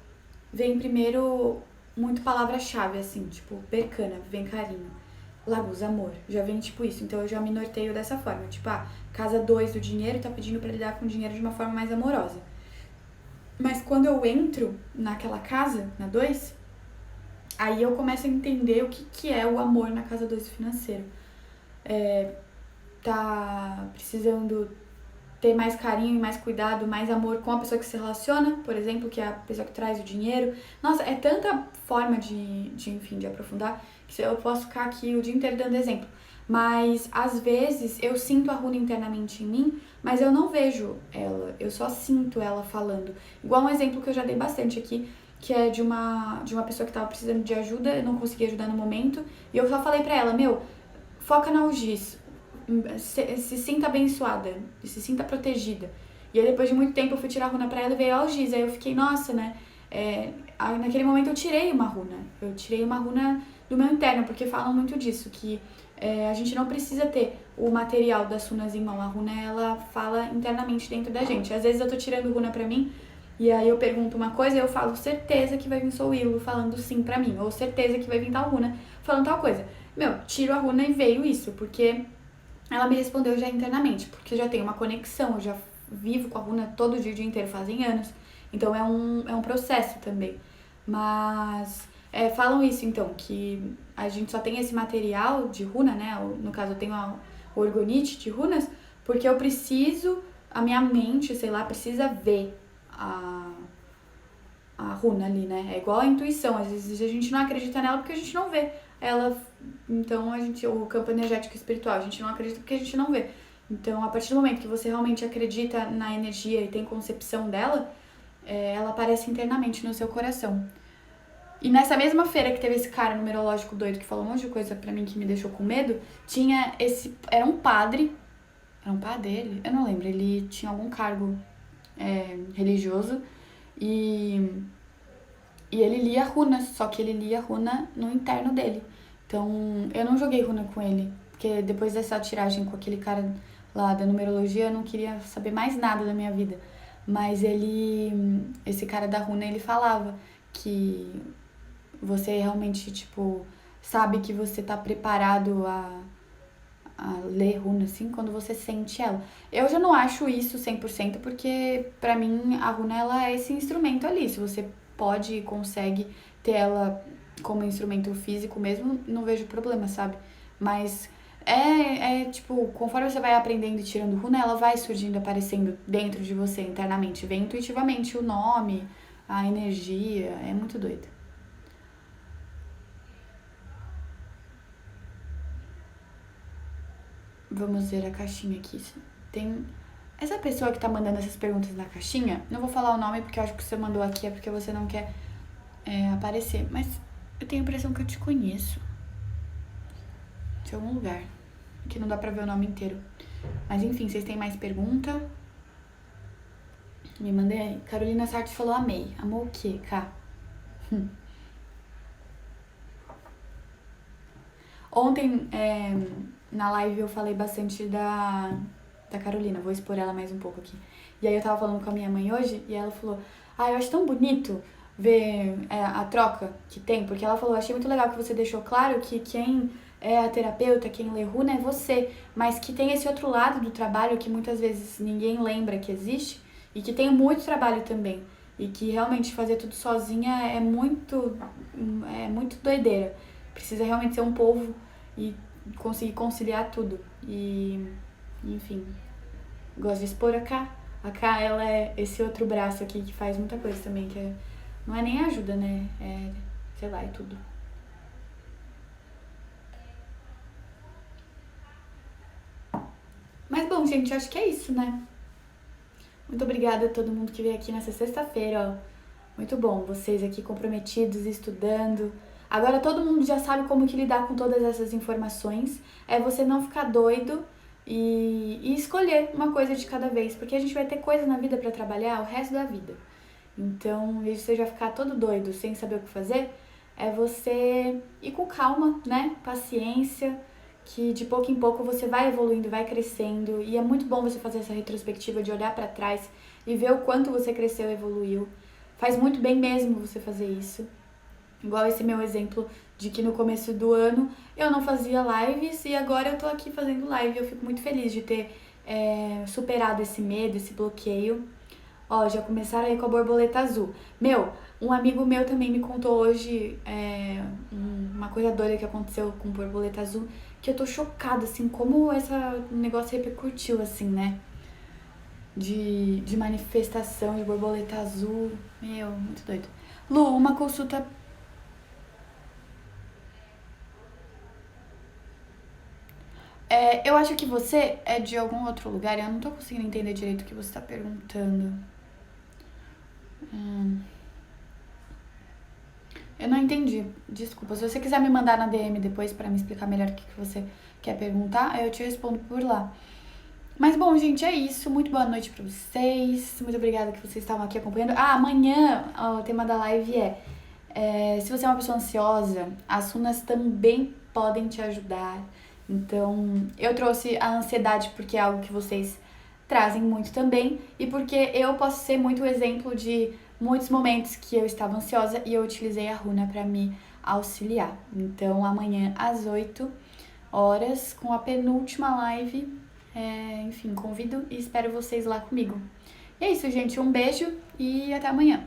vem primeiro muito palavra-chave, assim, tipo, Berkana, vem carinho. Lagos, amor, já vem tipo isso. Então eu já me norteio dessa forma. Tipo, casa 2 do dinheiro tá pedindo pra lidar com o dinheiro de uma forma mais amorosa. Mas quando eu entro naquela casa, na 2, aí eu começo a entender o que é o amor na casa 2 financeiro. Tá precisando ter mais carinho e mais cuidado, mais amor com a pessoa que se relaciona, por exemplo, que é a pessoa que traz o dinheiro. Nossa, é tanta forma de aprofundar, que eu posso ficar aqui o dia inteiro dando exemplo. Mas, às vezes, eu sinto a runa internamente em mim, mas eu não vejo ela, eu só sinto ela falando. Igual um exemplo que eu já dei bastante aqui, que é de uma pessoa que tava precisando de ajuda, eu não consegui ajudar no momento, e eu só falei pra ela, foca na Algis, se sinta abençoada, se sinta protegida. E aí depois de muito tempo eu fui tirar a runa pra ela e veio a Algis, aí eu fiquei, nossa, né? Naquele momento eu tirei uma runa do meu interno, porque falam muito disso, que a gente não precisa ter o material das runas em mão, a runa ela fala internamente dentro da gente. Às vezes eu tô tirando runa pra mim, e aí eu pergunto uma coisa e eu falo certeza que vai vir Sou Willow falando sim pra mim, ou certeza que vai vir tal runa falando tal coisa. Tiro a runa e veio isso, porque ela me respondeu já internamente, porque eu já tenho uma conexão, eu já vivo com a runa todo dia, o dia inteiro, fazem anos. Então é um processo também. Mas falam isso, então, que a gente só tem esse material de runa, né? No caso, eu tenho o orgonite de runas, porque eu preciso, a minha mente, sei lá, precisa ver a runa ali, né? É igual a intuição, às vezes a gente não acredita nela porque a gente não vê ela. Então, o campo energético espiritual, a gente não acredita porque a gente não vê. Então, a partir do momento que você realmente acredita na energia e tem concepção dela, ela aparece internamente no seu coração. E nessa mesma feira que teve esse cara numerológico doido que falou um monte de coisa pra mim que me deixou com medo, tinha era um padre, era um padre ele? Eu não lembro, ele tinha algum cargo religioso e ele lia runas, só que ele lia runa no interno dele. Então, eu não joguei runa com ele, porque depois dessa tiragem com aquele cara lá da numerologia, eu não queria saber mais nada da minha vida. Mas esse cara da runa, ele falava que você realmente, tipo, sabe que você tá preparado a ler runa, assim, quando você sente ela. Eu já não acho isso 100%, porque pra mim a runa, ela é esse instrumento ali. Se você pode e consegue ter ela como instrumento físico mesmo, não vejo problema, sabe? Mas tipo, conforme você vai aprendendo e tirando runa, ela vai surgindo, aparecendo dentro de você internamente. Vem intuitivamente o nome, a energia, é muito doido. Vamos ver a caixinha aqui. Tem essa pessoa que tá mandando essas perguntas na caixinha, não vou falar o nome porque eu acho que você mandou aqui é porque você não quer aparecer, mas eu tenho a impressão que eu te conheço de algum lugar, que não dá pra ver o nome inteiro. Mas enfim, vocês têm mais pergunta? Me mandei aí. Carolina Sartre falou amei. Amou o quê, Cá? Ontem, na live, eu falei bastante da Carolina. Vou expor ela mais um pouco aqui. E aí eu tava falando com a minha mãe hoje e ela falou: eu acho tão bonito ver a troca que tem. Porque ela falou: achei muito legal que você deixou claro que quem é a terapeuta, quem lê runa é você. Mas que tem esse outro lado do trabalho que muitas vezes ninguém lembra que existe. E que tem muito trabalho também. E que realmente fazer tudo sozinha é muito doideira. Precisa realmente ser um povo e conseguir conciliar tudo. E, enfim, gosto de expor a Cá. A Cá, ela é esse outro braço aqui que faz muita coisa também, que não é nem ajuda, né? Sei lá, é tudo. Mas bom, gente, acho que é isso, né? Muito obrigada a todo mundo que veio aqui nessa sexta-feira, ó. Muito bom, vocês aqui comprometidos, estudando. Agora todo mundo já sabe como que lidar com todas essas informações. É você não ficar doido e escolher uma coisa de cada vez, porque a gente vai ter coisa na vida para trabalhar o resto da vida. Então, em vez de você já ficar todo doido sem saber o que fazer, é você ir com calma, né? Paciência, que de pouco em pouco você vai evoluindo, vai crescendo. E é muito bom você fazer essa retrospectiva de olhar para trás e ver o quanto você cresceu e evoluiu. Faz muito bem mesmo você fazer isso. Igual esse meu exemplo de que no começo do ano eu não fazia lives e agora eu tô aqui fazendo live. Eu fico muito feliz de ter superado esse medo, esse bloqueio. Ó, já começaram aí com a borboleta azul. Um amigo meu também me contou hoje uma coisa doida que aconteceu com borboleta azul, que eu tô chocada, assim, como esse negócio repercutiu, assim, né? De manifestação de borboleta azul. Muito doido. Lu, uma consulta. Eu acho que você é de algum outro lugar e eu não tô conseguindo entender direito o que você tá perguntando. Eu não entendi, desculpa. Se você quiser me mandar na DM depois pra me explicar melhor o que você quer perguntar, aí eu te respondo por lá. Mas bom, gente, é isso. Muito boa noite pra vocês. Muito obrigada que vocês estavam aqui acompanhando. Amanhã o tema da live se você é uma pessoa ansiosa, as runas também podem te ajudar. Então, eu trouxe a ansiedade porque é algo que vocês trazem muito também e porque eu posso ser muito exemplo de muitos momentos que eu estava ansiosa e eu utilizei a runa para me auxiliar. Então, amanhã às 8 horas, com a penúltima live, enfim, convido e espero vocês lá comigo. E é isso, gente. Um beijo e até amanhã.